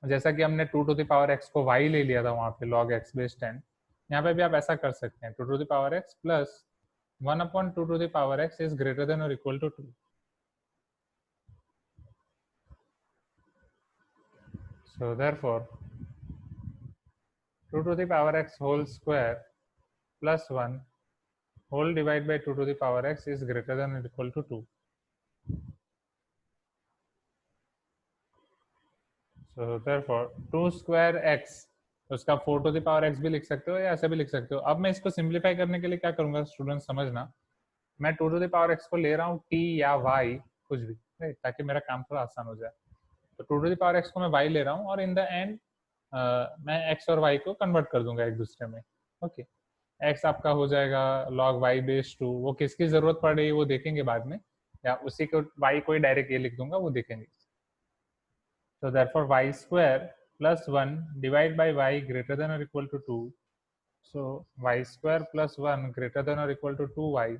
A: जैसा कि हमने 2 to the power x को y ले लिया था वहाँ पे log x base 10, यहाँ पे भी आप ऐसा कर सकते हैं, 2 to the power x plus 1 upon 2 to the power x is greater than or equal to 2. So therefore 2 to the power x whole square plus 1 whole divided by 2 to the power x is greater than or equal to 2. So therefore 2 square x, उसका 4 to the power x भी लिख सकते हो या ऐसे भी लिख सकते हो। अब मैं इसको सिंप्लीफाई करने के लिए क्या करूंगा स्टूडेंट, समझना। मैं 2 to the power x को ले रहा हूँ t या y, कुछ भी, right? ताकि मेरा काम थोड़ा आसान हो जाए। तो 2 to the power x को मैं y ले रहा हूँ, और इन द एंड मैं x और y को कन्वर्ट कर दूंगा एक दूसरे में। ओके, x आपका हो जाएगा log y बेस 2, वो किसकी जरूरत पड़ रही है वो देखेंगे बाद में, या उसी को y को ही डायरेक्ट ये लिख दूंगा, वो देखेंगे। So therefore y square plus 1 divided by y greater than or equal to 2. So y square plus 1 greater than or equal to 2y.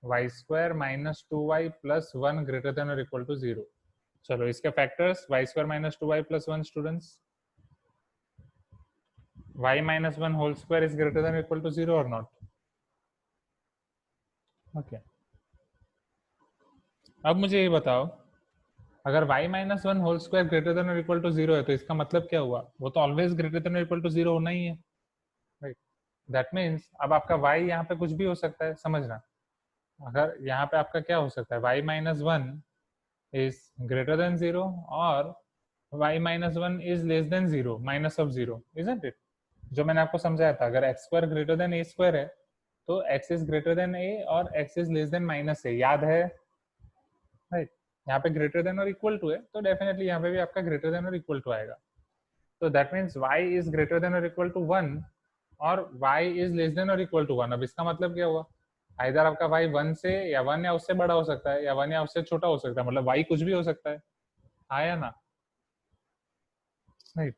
A: Y square minus 2y plus 1 greater than or equal to 0. चलो इसके factors, y square minus 2y plus 1 students, y minus 1 whole square is greater than or equal to 0 or not? Okay. अब मुझे ये बताओ, अगर y minus one whole square greater than और equal to 0 है, तो इसका मतलब क्या हुआ, वो तो ऑलवेज ग्रेटर देन और इक्वल टू 0 होना ही है, राइट। दैट मीन्स अब आपका y यहाँ पे कुछ भी हो सकता है, समझना। अगर यहाँ पे आपका क्या हो सकता है, y minus one is greater than 0 और y minus one is less than 0 minus of 0, isn't it? जो मैंने आपको समझाया था, अगर x square greater than a square है, तो x is greater than a और x is less than minus a, याद है, राइट। यहाँ पे ग्रेटर देन और इक्वल टू है, तो डेफिनेटली यहाँ पे भी आपका ग्रेटर देन और इक्वल टू आएगा। तो that means y is greater than और इक्वल टू 1 और y इज लेस देन और इक्वल टू 1। अब इसका मतलब क्या हुआ, आइदर आपका y 1 से या 1 या उससे बड़ा हो सकता है, या 1 या उससे छोटा हो सकता है, मतलब y कुछ भी हो सकता है, आया ना, राइट।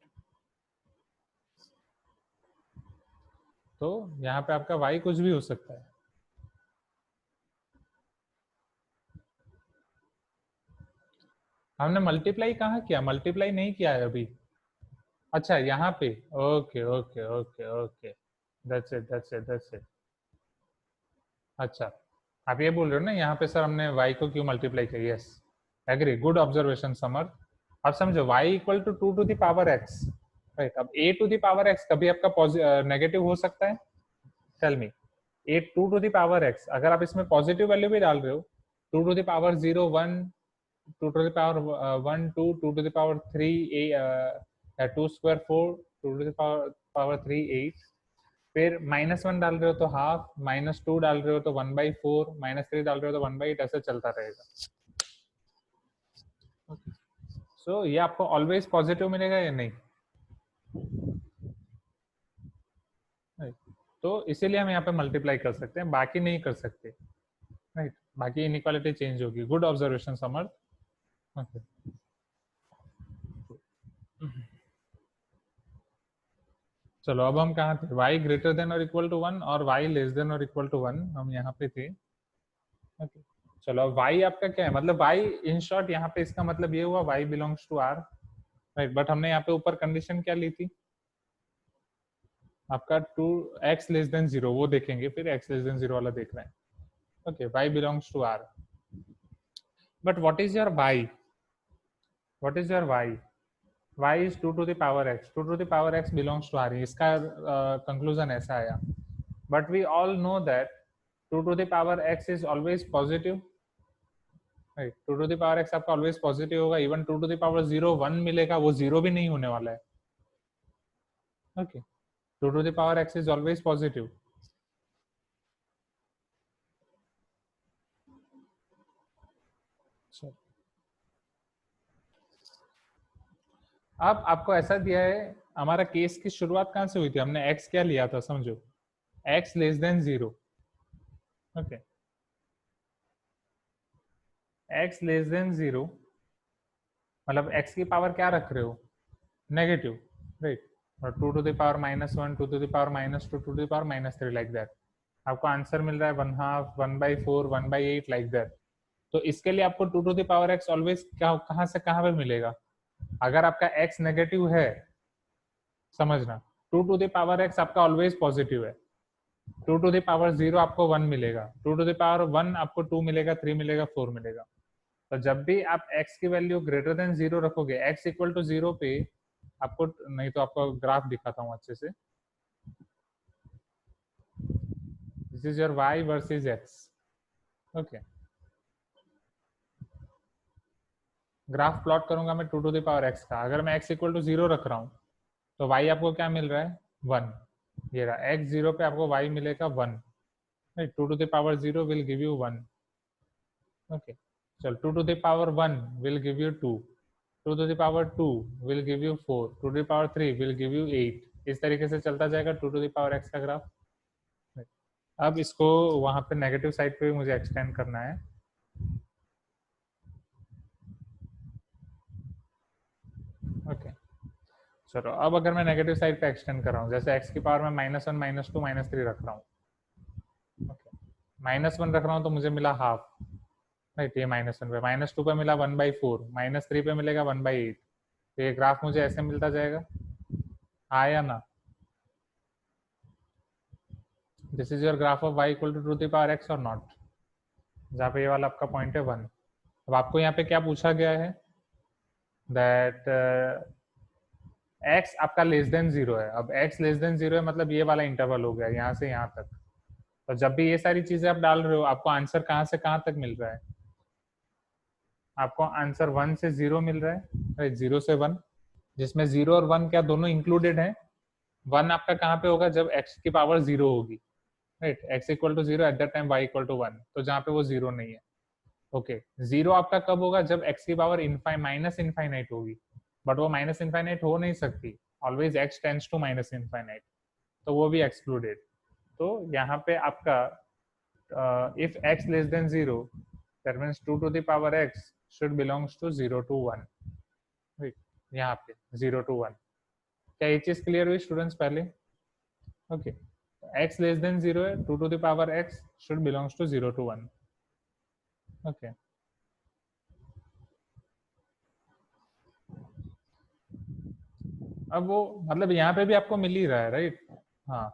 A: तो यहाँ पे आपका y कुछ भी हो सकता है। हमने मल्टीप्लाई कहाँ किया, मल्टीप्लाई नहीं किया है अभी। अच्छा, यहाँ पे, okay okay okay okay, that's it that's it that's it. अच्छा, आप ये बोल रहे हो ना यहाँ पे सर हमने y को क्यों मल्टीप्लाई किया, yes, agree, good observation Samar. अब समझो y equal to 2 to the power x, right. अब a to the power x कभी आपका नेगेटिव हो सकता है, tell me. a 2 to the power x, अगर आप इसमें पॉजिटिव वैल्यू भी डाल रहे हो, 2 to the power 0 1, 2 to the power 1 2, 2 to the power 3 2 square 4, 2 to the power 3 8, फिर -1 डाल रहे हो तो हाफ, -2 डाल रहे हो तो 1/4, -3 डाल रहे हो तो 1/8, ऐसे चलता रहेगा। सो ये आपको ऑलवेज पॉजिटिव मिलेगा या नहीं? तो इसीलिए हम यहाँ पे मल्टीप्लाई कर सकते हैं, बाकी नहीं कर सकते, राइट। बाकी इनइक्वालिटी चेंज होगी, गुड ऑब्जर्वेशन समर्थ। ओके, चलो अब हम कहाँ थे, y ग्रेटर देन और इक्वल टू 1 और y लेस देन और इक्वल टू 1, हम यहाँ पे थे। ओके, चलो अब y आपका क्या है, मतलब y इन शॉर्ट यहाँ पे इसका मतलब ये हुआ y belongs to r, right. But हमने यहाँ पे ऊपर कंडीशन क्या ली थी, आपका 2x लेस देन 0, वो देखेंगे फिर, x लेस देन 0 वाला देख रहे हैं। Okay, y belongs to r, but what is your y, what is your y is 2 to the power x, 2 to the power x belongs to r, इसका conclusion ऐसा आया। But we all know that 2 to the power x is always positive, right. 2 to the power x आपका always positive होगा, even 2 to the power 0 1 मिलेगा, वो 0 भी नहीं होने वाला है। Okay, 2 to the power x is always positive। अब आपको ऐसा दिया है, हमारा केस की शुरुआत कहाँ से हुई थी, हमने x क्या लिया था, समझो, x less than 0। Okay, x less than 0 मतलब x की पावर क्या रख रहे हो, नेगेटिव, राइट। और 2 to the power -1, 2 to the power -2, 2 to the power -3, like that. आपको आंसर मिल रहा है 1/2, 1/4, 1/8, लाइक दैट। तो इसके लिए आपको 2 to the power x always कहाँ से कहाँ पे मिलेगा, अगर आपका x नेगेटिव है, समझना, 2 to the power x आपका ऑलवेज पॉजिटिव है, 2 to the power 0 आपको 1 मिलेगा, 2 to the power 1 आपको 2 मिलेगा, 3 मिलेगा, 4 मिलेगा। तो जब भी आप x की वैल्यू ग्रेटर देन 0 रखोगे, x इक्वल टू 0 पे आपको, नहीं तो आपको ग्राफ दिखाता हूँ अच्छे से, this is your y versus x। Okay, graph plot करूंगा मैं 2 to the power x का, अगर मैं x इक्वल टू 0 रख रहा हूँ तो y आपको क्या मिल रहा है, 1। ये रहा x 0 पे आपको y मिलेगा 1, right. 2 to the power 0 will give you 1। Okay, चल 2 to the power 1 will give you 2, 2 to the power 2 will give you 4, 2 to the power 3 will give you 8। इस तरीके से चलता जाएगा 2 to the power x का graph. अब इसको वहां पे नेगेटिव साइड पे भी मुझे एक्सटेंड करना है। ओके, चलो अब अगर मैं नेगेटिव साइड पे एक्सटेंड कर रहा हूँ, जैसे x की पावर में -1, -2, -3 रख रहा हूँ, ओके, -1 रख रहा हूँ तो मुझे मिला हाफ, राइट। ये -1 पे, -2 पे मिला 1/4, -3 पे मिलेगा 1/8। तो ये ग्राफ मुझे ऐसे मिलता जाएगा, हाँ या ना। This is your graph of y equal to 2 to the power x और नॉट, जहाँ पे ये वाला आपका पॉइंट है 1। अब आपको यहाँ पे क्या पूछा गया है, दैट x आपका लेस देन 0 है। अब x लेस देन 0 है मतलब ये वाला इंटरवल हो गया यहाँ से यहाँ तक। तो जब भी ये सारी चीजें आप डाल रहे हो, आपको आंसर कहाँ से कहाँ तक मिल रहा है, आपको आंसर 1 से 0 मिल रहा है, राइट, 0 से 1, जिसमें 0 और 1 क्या दोनों इंक्लूडेड है। 1 आपका कहाँ पे होगा, जब x की पावर 0 होगी, right, x equal to 0 at that time y equal to 1, तो जहाँ पे वो 0 नहीं है। ओके, 0 आपका कब होगा, जब x की पावर माइनस इनफाइनाइट होगी, बट वो माइनस इनफाइनाइट हो नहीं सकती, always x tends to minus infinite, तो वो भी एक्सक्लूडेड। तो यहाँ पे आपका if x less than 0, that means 2 to the power x should belongs to 0 to 1, right, यहाँ पे 0 to 1। क्या ये चीज क्लियर हुई स्टूडेंट्स पहले? ओके, x लेस देन 0 है, 2 to the power x should belongs to 0 to 1। Okay, अब वो मतलब यहाँ पे भी आपको मिल ही रहा है, राइट। हाँ,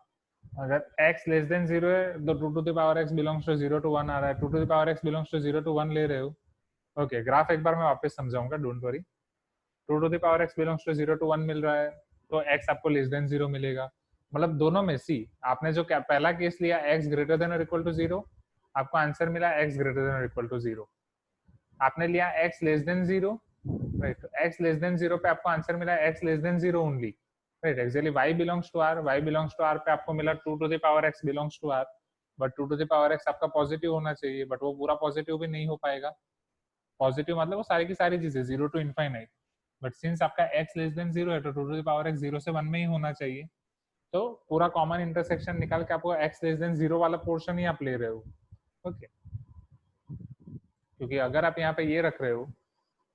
A: अगर x लेस देन 0 है तो 2 to the power x belongs to 0 to 1 आ रहा है, 2 to the power x belongs to 0 to 1 ले रहे हो। ओके, ग्राफ एक बार मैं वापस समझाऊंगा, don't worry. 2 to the power x belongs to 0 to 1 मिल रहा है, तो x आपको लेस देन 0 मिलेगा। मतलब दोनों में सी, आपने जो पहला केस लिया x ग्रेटर देन और इक्वल टू 0, आपको आंसर मिला x ग्रेटर देन और इक्वल टू 0। आपने लिया x लेस देन 0, राइट, तो x लेस देन 0 पे आपको आंसर मिला x less than 0 only, right. Actually y belongs to r, y belongs to r पे आपको मिला 2 to the power x belongs to r, but 2 to the power x आपका positive होना चाहिए, but वो पूरा पॉजिटिव भी नहीं हो पाएगा। पॉजिटिव मतलब वो सारी की सारी चीजें 0 टू इनफाइनाइट, बट सिंस आपका x लेस देन 0 है तो 2 to the power x 0 से 1 में ही होना चाहिए। तो पूरा कॉमन इंटरसेक्शन निकाल के आपको x लेस देन 0 वाला पोर्शन ही आप ले रहे हो। ओके, क्योंकि अगर आप यहाँ पे ये रख रहे हो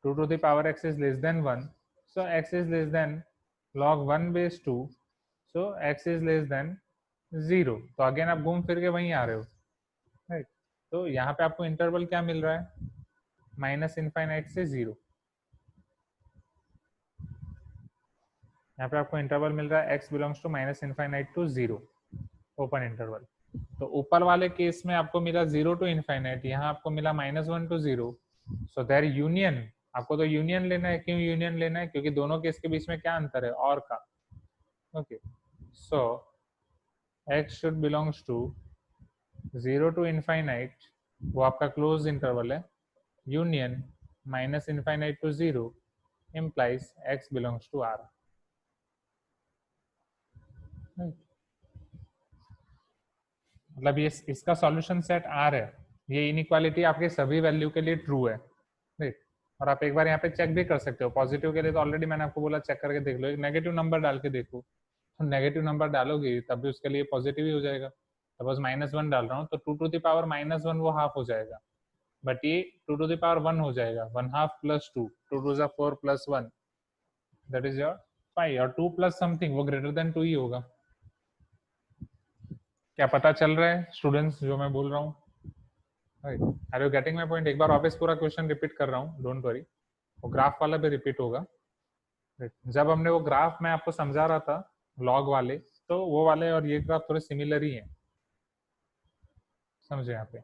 A: 2 to the power x is less than 1, so x is less than log 1 base 2, so x is less than 0, तो अगेन आप घूम फिर के वहीं आ रहे हो, राइट। तो यहाँ पे आपको इंटरवल क्या मिल रहा है, माइनस इनफाइनाइट से 0। यहाँ पे आपको इंटरवल मिल रहा है x belongs to minus infinite to 0, open interval. तो ऊपर वाले केस में आपको मिला 0 टू इनफाइनाइट, यहाँ आपको मिला -1 टू 0। सो देयर यूनियन, आपको तो यूनियन लेना है। क्यों यूनियन लेना है? क्योंकि दोनों केस के बीच में क्या अंतर है, और का। Okay, so x should belongs to 0 to infinite, वो आपका क्लोज इंटरवल है। Union minus infinite to 0 implies x belongs to R। मतलब ये इसका सॉल्यूशन सेट R है। ये इनइक्वालिटी आपके सभी वैल्यू के लिए ट्रू है, राइट। और आप एक बार यहाँ पे चेक भी कर सकते हो। पॉजिटिव के लिए तो ऑलरेडी मैंने आपको बोला चेक करके देख लो। एक नेगेटिव नंबर डाल के देखो, तो नेगेटिव नंबर डालोगे तब भी उसके लिए पॉजिटिव ही हो जाएगा। सपोज -1 डाल रहा हूँ तो 2 टू द पावर -1 वो हाफ हो जाएगा, बट ये 2 टू द पावर 1 हो जाएगा। 1 हाफ प्लस 2, 2 टू ज़ा 4 प्लस 1, दैट इज योर 5। और 2 प्लस समथिंग वो ग्रेटर देन 2 ही होगा। क्या पता चल रहा है स्टूडेंट्स जो मैं बोल रहा हूँ? Are you getting my point? एक बार वापस पूरा क्वेश्चन रिपीट कर रहा हूँ, डोंट वरी। वो ग्राफ वाला भी रिपीट होगा। जब हमने वो ग्राफ मैं आपको समझा रहा था लॉग वाले, तो वो वाले और ये ग्राफ थोड़े सिमिलर ही हैं, समझे। यहाँ पे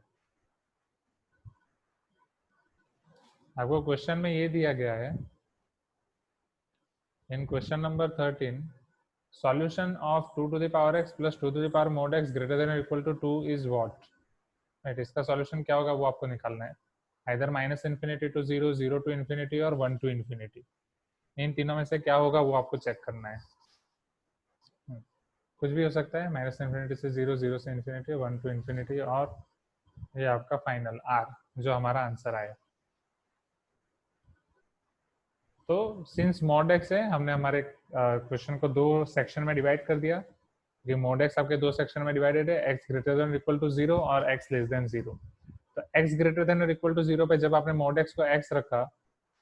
A: आपको क्वेश्चन में ये दिया गया है, इन question number 13, solution of 2 to the power x plus 2 to the power mod x greater than or equal to 2 is what? Right, इसका सॉल्यूशन क्या होगा वो आपको निकालना है। आइदर -∞ टू 0, 0 टू इन्फिनिटी और 1 टू इन्फिनिटी। इन तीनों में से क्या होगा वो आपको चेक करना है। कुछ भी हो सकता है, -∞ से 0, 0 से इन्फिनिटी, 1 टू इन्फिनिटी, और ये आपका फाइनल R जो हमारा आंसर आया। तो सिंस मॉड एक्स है, हमने हमारे क्वेश्चन को दो सेक्शन में डिवाइड कर दिया। ये मॉड एक्स आपके दो सेक्शन में डिवाइडेड है, x greater than equal to 0 और एक्स लेस देन 0। तो x greater than equal to 0 पे जब आपने मॉड एक्स को एक्स रखा,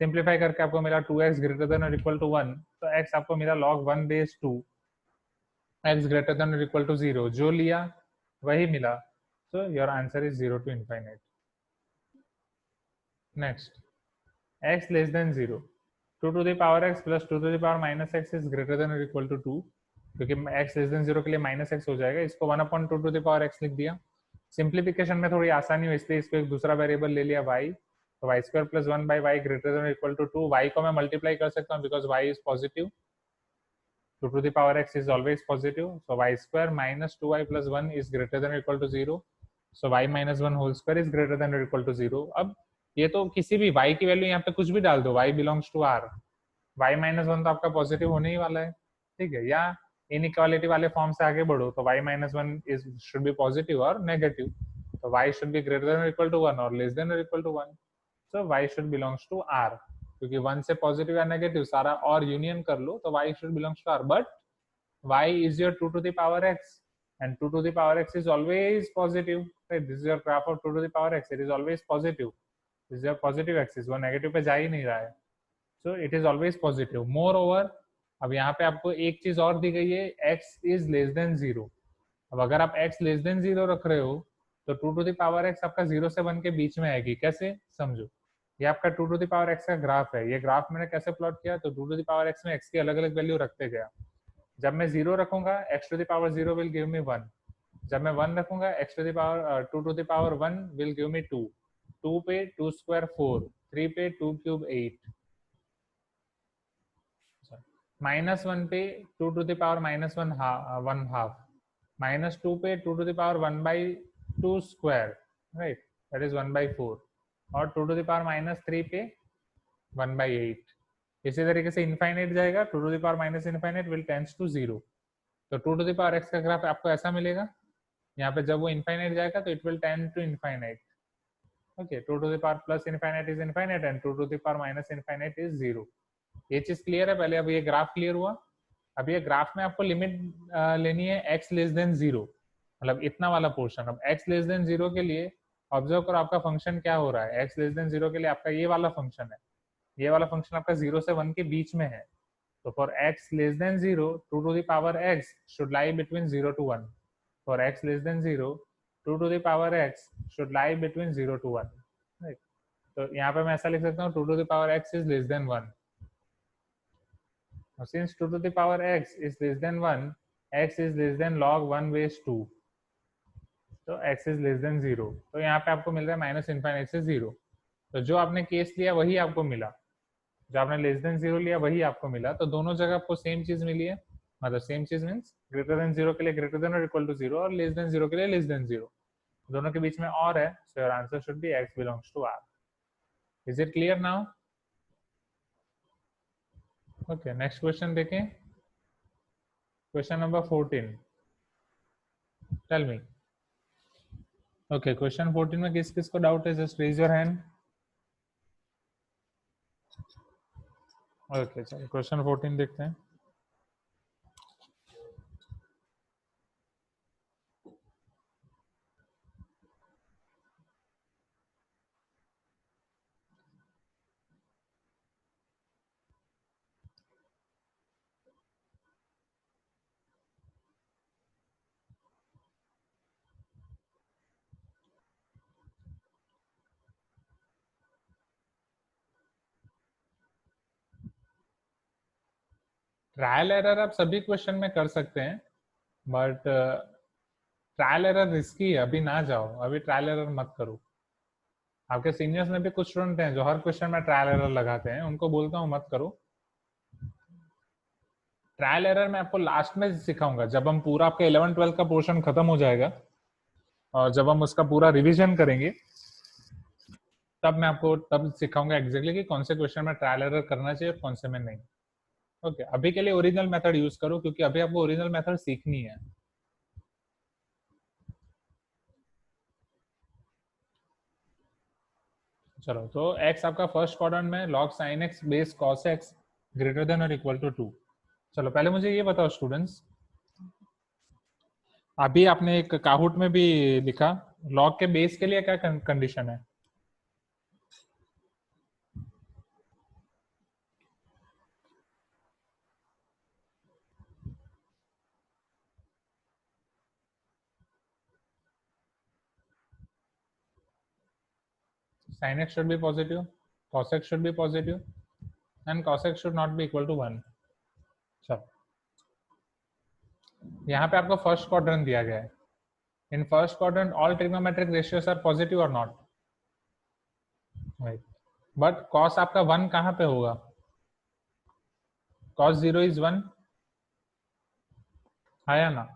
A: सिंप्लीफाई करके आपको मिला 2x greater than equal to 1, तो x आपको मिला log 1 base 2, x greater than equal to 0, जो लिया वही मिला। So your answer is 0 to infinite. Next, x less than 0, 2 to the power x plus 2 to the power minus x is greater than equal to 2, क्योंकि x less than 0 के लिए minus x हो जाएगा। इसको 1/2 टू द पावर x लिख दिया। Simplification में थोड़ी आसानी हो इसलिए इसको एक दूसरा वेरिएबल ले लिया y, तो y square plus 1 by y greater than equal to 2। Y को मैं मल्टीप्लाई कर सकता हूँ because y is positive, 2 to the power x is always positive, so y square minus 2y plus 1 is greater than or equal to 0, so y minus 1 whole square is greater than or equal to 0। अब ये तो किसी भी y की value यहाँ पे कुछ भी डाल दो, y belongs to R, y minus 1 तो आपका पॉजिटिव होने ही वाला है, ठीक है। या इनइक्वालिटी वाले फॉर्म से आगे बढ़ो तो y minus 1 is should be positive और नेगेटिव, तो y should be greater than or equal to 1 और less than or equal to 1, so y should belongs to R। क्योंकि 1 से पॉजिटिव या नेगेटिव सारा और यूनियन कर लो तो y should belongs to R, but y is your 2 to the power x and 2 to the power x is always positive, right? This is your graph of 2 to the power x, it is always positive, this is your positive axis, वो negative पे जा ही नहीं रहा है, so it is always positive। moreover अब यहाँ पे आपको एक चीज और दी गई है, x is less than 0। अब अगर आप x less than 0 रख रहे हो तो 2 to the power x आपका 0 से 1 के बीच में आएगी। कैसे समझो, ये आपका 2 to the power x का ग्राफ है। ये ग्राफ मैंने कैसे प्लॉट किया, तो 2 to the power x में x की अलग अलग वैल्यू रखते गया। जब मैं 0 रखूंगा x to the power 0 will give me 1, जब मैं 1 रखूंगा x to the power 2 to the power 1 will give me 2, 2 पे 2 स्क्वायर 4, 3 पे 2 क्यूब 8, -1 पे 2 to the power -1 1 हाफ, -2 पे 2 to the power 1/2 square, right, that is 1/4, और 2 to the power -3 पे 1/8। इसी तरीके से इनफाइनाइट जाएगा, 2 to the power minus infinite will tends to 0। तो 2 to the power x का ग्राफ आपको ऐसा मिलेगा। यहाँ पे जब वो इनफाइनाइट जाएगा तो it will tend to infinite. Okay, 2 to the power plus infinite is infinite and 2 to the power minus infinite is 0। ये चीज क्लियर है पहले? अब ये ग्राफ क्लियर हुआ। अब ये ग्राफ में आपको लिमिट लेनी है x लेस देन 0, मतलब इतना वाला पोर्शन। अब x लेस देन 0 के लिए ऑब्जर्व करो आपका फंक्शन क्या हो रहा है। x लेस देन 0 के लिए आपका ये वाला फंक्शन है, ये वाला फंक्शन आपका 0 से 1 के बीच में है। तो for x less than 0, 2 to the power x should lie between 0 to 1। For x less than 0, 2 to the power x should lie between 0 to 1, right? तो यहाँ पे मैं ऐसा लिख सकता हूँ 2 to the power x is less than 1. Now since 2 to the power x is less than 1, x is less than log 1 base 2, तो x is less than 0. तो यहाँ पे आपको मिल रहा है माइनस इनफाइनाइट से 0. तो जो आपने केस लिया वही आपको मिला, जो आपने लेस देन 0 लिया वही आपको मिला. तो दोनों जगह आपको सेम चीज मिली है, मतलब सेम चीज मीन्स ग्रेटर देन 0 के लिए ग्रेटर देन और इक्वल टू 0 और लेस देन 0 के लिए लेस देन 0. दोनों के बीच में और है, so your answer should be x belongs to r. Is it clear now? Okay, next question देखें. Question number 14. Tell me. Okay, question 14 में किस किस को डाउट है? Just raise your hand. Okay, चलो क्वेश्चन 14 देखते हैं. ट्रायल एरर आप सभी क्वेश्चन में कर सकते हैं, बट ट्रायल एरर रिस्की है. अभी ना जाओ, अभी ट्रायल एरर मत करो. आपके सीनियर्स में भी कुछ स्टूडेंट हैं जो हर क्वेश्चन में ट्रायल एरर लगाते हैं, उनको बोलता हूँ मत करो. ट्रायल एरर मैं आपको लास्ट में सिखाऊंगा, जब हम पूरा आपका 11-12 का पोर्शन खत्म हो जाएगा और जब हम उसका पूरा रिवीजन करेंगे तब मैं आपको तब सिखाऊंगा एग्जैक्टली कि कौन से क्वेश्चन में ट्रायल एरर करना चाहिए और कौन से में नहीं. ओके, अभी के लिए ओरिजिनल मेथड यूज करो क्योंकि अभी आपको ओरिजिनल मेथड सीखनी है. चलो, तो x आपका फर्स्ट क्वाड्रेंट में log sin x base cos x greater than और इक्वल टू 2. चलो पहले मुझे ये बताओ स्टूडेंट्स, अभी आपने एक काहूट में भी लिखा log के बेस के लिए क्या कंडीशन है? sin x should be positive, cos x should be positive, and cos x should not be equal to 1. चलो, यहाँ पे आपको फर्स्ट क्वाड्रेंट दिया गया है. In first quadrant all trigonometric ratios are positive और नॉट, बट cos आपका 1 कहाँ पे होगा? cos 0 is 1, आया ना?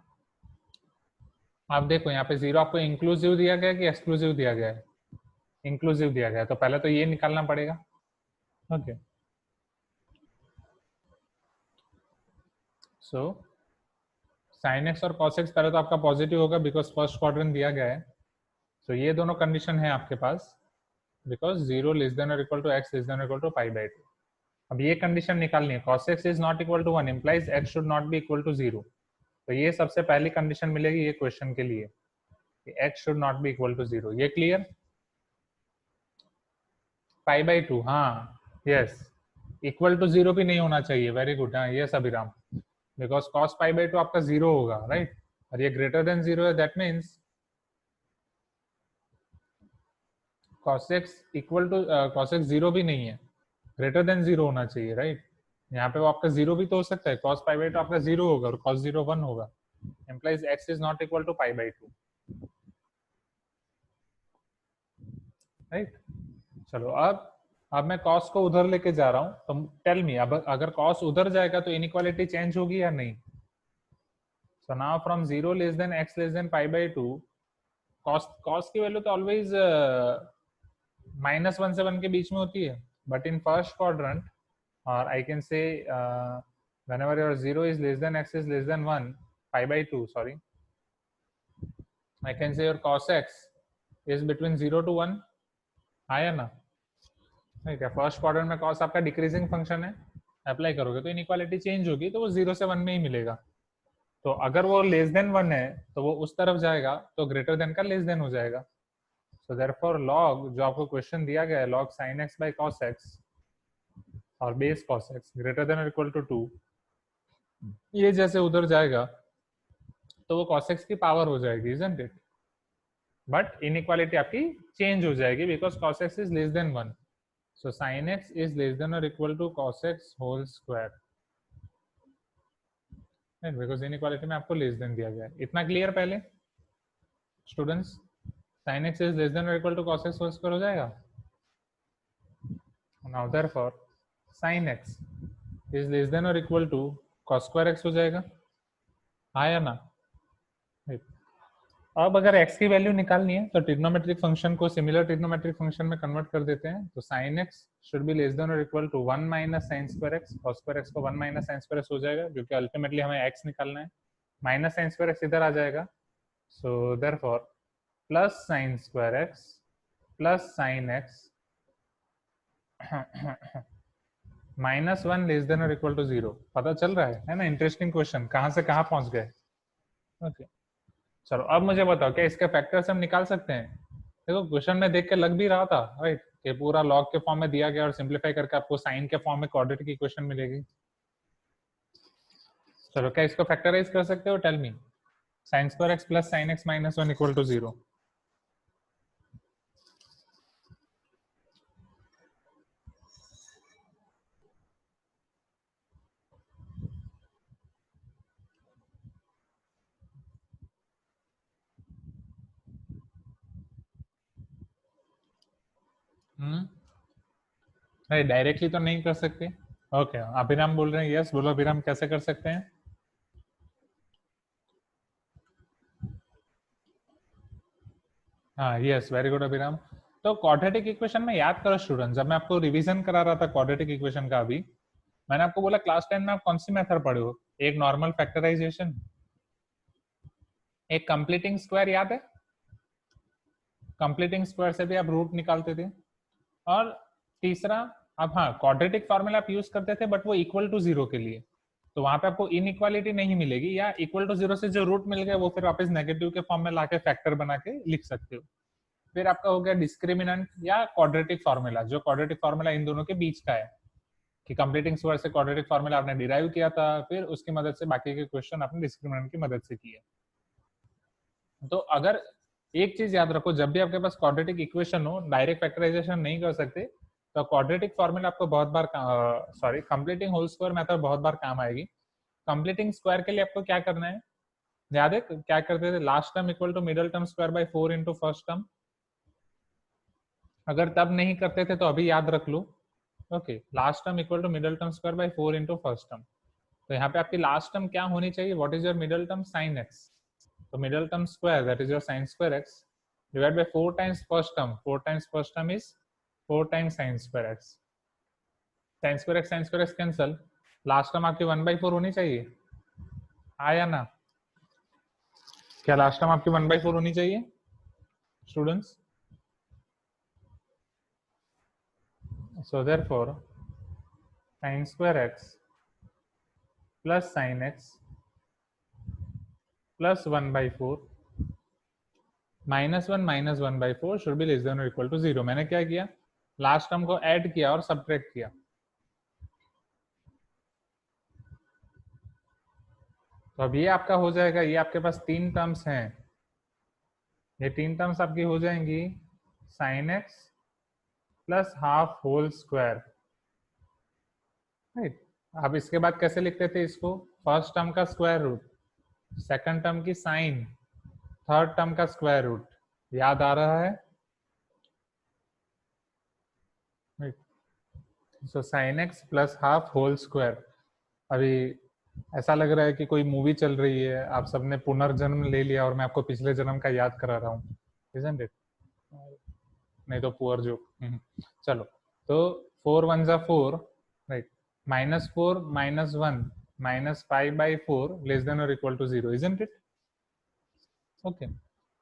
A: आप देखो यहाँ पे 0 आपको इंक्लूसिव दिया गया कि एक्सक्लूसिव दिया गया है? इंक्लूसिव दिया गया है, तो पहले तो ये निकालना पड़ेगा. ओके, सो sin x और cos x पहले तो आपका पॉजिटिव होगा बिकॉज फर्स्ट क्वाड्रेंट दिया गया है. सो ये दोनों कंडीशन है आपके पास, बिकॉज 0 लेस देन और equal to x less than और इक्वल टू पाई बाई 2. अब ये कंडीशन निकालनी है. cos x is not equal to 1 implies x should not be equal to 0. तो ये सबसे पहली कंडीशन मिलेगी ये क्वेश्चन के लिए कि x should not be equal to 0. ये क्लियर? पाई बाई 2, हाँ यस. इक्वल टू 0 भी नहीं होना चाहिए. Very good. हाँ yes Abhiram, because cos pi by 2 आपका 0 होगा, राइट? और ये ग्रेटर देन 0 है, that means cos x equal to cos x 0 भी नहीं है, ग्रेटर देन 0 होना चाहिए, राइट? यहाँ पे वो आपका 0 भी तो हो सकता है. cos पाई बाई 2 आपका 0 होगा और cos 0 1 होगा, implies x is not equal to pi by 2, right? चलो, अब मैं cos को उधर लेके जा रहा हूँ, तो टेल मी, अब अगर cos उधर जाएगा तो इनइक्वालिटी चेंज होगी या नहीं? So now from 0 less than x less than pi by 2, cos की वैल्यू तो ऑलवेज -1 से 1 के बीच में होती है. बट इन फर्स्ट क्वाड्रेंट, और I can say whenever your 0 is less than x is less than 1 pi by 2, sorry, I can say your cos x is between 0 to 1. आया ना? ठीक है, फर्स्ट क्वाड्रेंट में cos आपका decreasing function है, apply करोगे तो इनइक्वालिटी चेंज होगी, तो वो 0 से 1 में ही मिलेगा. तो अगर वो लेस देन 1 है तो वो उस तरफ जाएगा, तो ग्रेटर देन का लेस देन हो जाएगा. सो देयरफॉर log, जो आपको क्वेश्चन दिया गया है, log sin x by cos x और base cos x greater than और इक्वल टू 2, ये जैसे उधर जाएगा तो वो cos x की पावर हो जाएगी, isn't it? बट इनइक्वालिटी आपकी चेंज हो जाएगी because cos x is less than 1. So sin x is less than और equal to cos x whole square, because inequality में आपको लेस देन दिया गया है. इतना क्लियर पहले students? sin x is less than और equal to cos x whole square हो जाएगा. Now therefore sin x is less than और equal to cos square x हो जाएगा. हाँ या ना? अब अगर x की वैल्यू निकालनी है तो ट्रिग्नोमेट्रिक फंक्शन को सिमिलर ट्रिग्नोमेट्रिक फंक्शन में कन्वर्ट कर देते हैं. तो sin x should be less than और equal to 1 minus sin square x. cos square x को 1 माइनस sin स्क्वायर x हो जाएगा क्योंकि अल्टीमेटली हमें x निकालना है. माइनस sin स्क्वायर x इधर आ जाएगा. So therefore plus sin square x plus sin x minus 1 less than और इक्वल टू 0. पता चल रहा है ना? इंटरेस्टिंग क्वेश्चन, कहाँ से कहाँ पहुंच गए. ओके चलो अब मुझे बताओ क्या इसके फैक्टर्स हम निकाल सकते हैं? देखो क्वेश्चन में देख के लग भी रहा था राइट कि पूरा लॉग के फॉर्म में दिया गया और सिंपलीफाई करके आपको साइन के फॉर्म में क्वाड्रेटिक इक्वेशन मिलेगी. चलो क्या इसको फैक्टराइज कर सकते हो? Tell me. sin square x plus sine x minus 1 equal to 0. नहीं डायरेक्टली तो नहीं कर सकते. ओके अभिराम बोल रहे हैं. यस बोलो अभिराम, कैसे कर सकते हैं? हाँ यस वेरी गुड अभिराम. तो क्वाड्रेटिक इक्वेशन में याद करो स्टूडेंट, जब मैं आपको रिवीजन करा रहा था क्वाड्रेटिक इक्वेशन का, अभी मैंने आपको बोला क्लास 10 में आप कौन सी मेथड पढ़े हो? एक नॉर्मल फैक्टराइजेशन, एक कंप्लीटिंग स्क्वायर, याद है? कंप्लीटिंग स्क्वायर से भी आप रूट निकालते थे. और तीसरा अब हाँ क्वाड्रेटिक फॉर्मूला आप यूज करते थे बट वो इक्वल टू 0 के लिए. तो वहां पे आपको इनइक्वालिटी नहीं मिलेगी, या इक्वल टू 0 से जो रूट मिल गया वो फिर वापस नेगेटिव के फॉर्म में लाके फैक्टर बना के लिख सकते हो. फिर आपका हो गया डिस्क्रिमिनेंट या क्वाड्रेटिक फॉर्मूला, जो क्वाड्रेटिक फॉर्मूला इन दोनों के बीच का है कि कंप्लीटिंग स्क्वायर से क्वाड्रेटिक फॉर्मूला आपने डिराइव किया था, फिर उसकी मदद से बाकी के क्वेश्चन आपने डिस्क्रिमिनेंट की मदद से किए. तो अगर एक चीज याद रखो, जब भी आपके पास क्वाड्रेटिक इक्वेशन हो, डायरेक्ट फैक्टराइजेशन नहीं कर सकते, तो क्वाड्रेटिक फॉर्मूला आपको बहुत बार sorry completing whole square method बहुत बार काम आएगी. कंप्लीटिंग स्क्वायर के लिए आपको क्या करना है? याद है क्या करते थे? Last term equal to middle term square by 4 into first term. अगर तब नहीं करते थे तो अभी याद रख लो. Okay last term equal to middle term square by 4 into first term. तो यहाँ पे आपकी लास्ट टर्म क्या होनी चाहिए? What is your middle term? Sine x. तो middle term square that is your sin square x divide by 4 times first term. 4 times first term is 4 times sin square x. sin square x cancel. Last term आपकी 1/4 होनी चाहिए. आया ना? क्या last term आपकी 1/4 होनी चाहिए students? So therefore sin square x plus sin x plus 1/4 minus 1/4 should be less than और इक्वल टू 0. मैंने क्या किया? लास्ट टर्म को ऐड किया और सब्ट्रैक्ट किया. तो अब ये आपका हो जाएगा, ये आपके पास 3 टर्म्स हैं, ये 3 टर्म्स आपकी हो जाएंगी sin x plus half whole square. Right. अब इसके बाद कैसे लिखते थे इसको? फर्स्ट टर्म का स्क्वायर रूट, सेकंड टर्म की साइन, थर्ड टर्म का स्क्वायर रूट. याद आ रहा है? So sin x plus half whole square. अभी ऐसा लग रहा है कि कोई मूवी चल रही है, आप सबने पुनर्जन्म ले लिया और मैं आपको पिछले जन्म का याद करा रहा हूँ. Isn't it? नहीं तो पुअर जोक. चलो तो 4 1 जा 4 राइट. -4 -1 -5/4 लेस देन और equal to 0. Isn't it? Okay.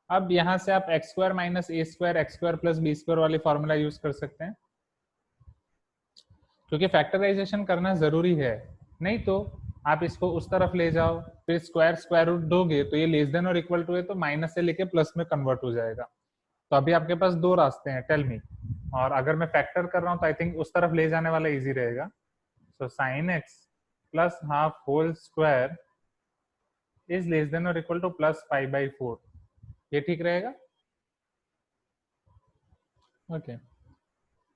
A: अब यहाँ से आप x square minus a square x square plus b square वाली फॉर्मूला यूज कर सकते हैं, क्योंकि फैक्टराइजेशन करना जरूरी है. नहीं तो आप इसको उस तरफ ले जाओ, फिर स्क्वायर स्क्वायर रूट दोगे तो ये लेस देन और इक्वल टू है तो माइनस से लेके प्लस में कन्वर्ट हो जाएगा. तो अभी आपके पास 2 रास्ते हैं, टेल मी. और अगर मैं फैक्टर कर रहा हूँ तो आई थिंक उस तरफ ले जाने वाला इजी रहेगा. So sin x plus half whole square is less than और इक्वल टू प्लस 5/4. ये ठीक रहेगा? ओके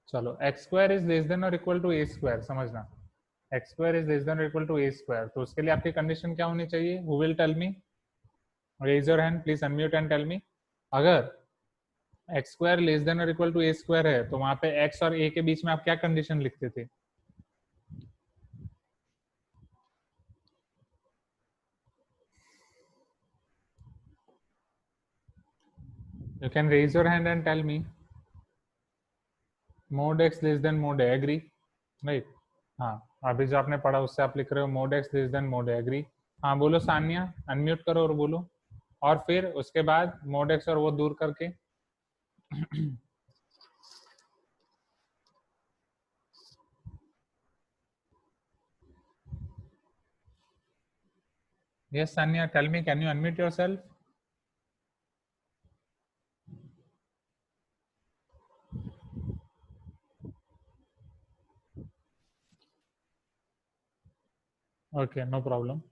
A: चलो, x square is less than और इक्वल टू ए स्क्वायर, समझना x square is less than और इक्वल टू ए स्क्वायर, तो उसके लिए आपकी कंडीशन क्या होनी चाहिए? Who will tell me? Raise your hand please, unmute and tell me. अगर एक्स स्क्वायर लेस देन और इक्वल टू ए स्क्वायर है तो वहां पे एक्स और ए के बीच में आप क्या कंडीशन लिखते थे? You can raise your hand and tell me. Mod x less than mod a, agree? Right. हाँ, अभी जो आपने पढ़ा उससे आप लिख रहे हो mod x less than mod a, agree? हाँ बोलो सानिया, अनम्यूट करो और बोलो। और फिर उसके बाद मोड एक्स और वो दूर करके yes Sanya, tell me, can you unmute yourself? Okay, no problem.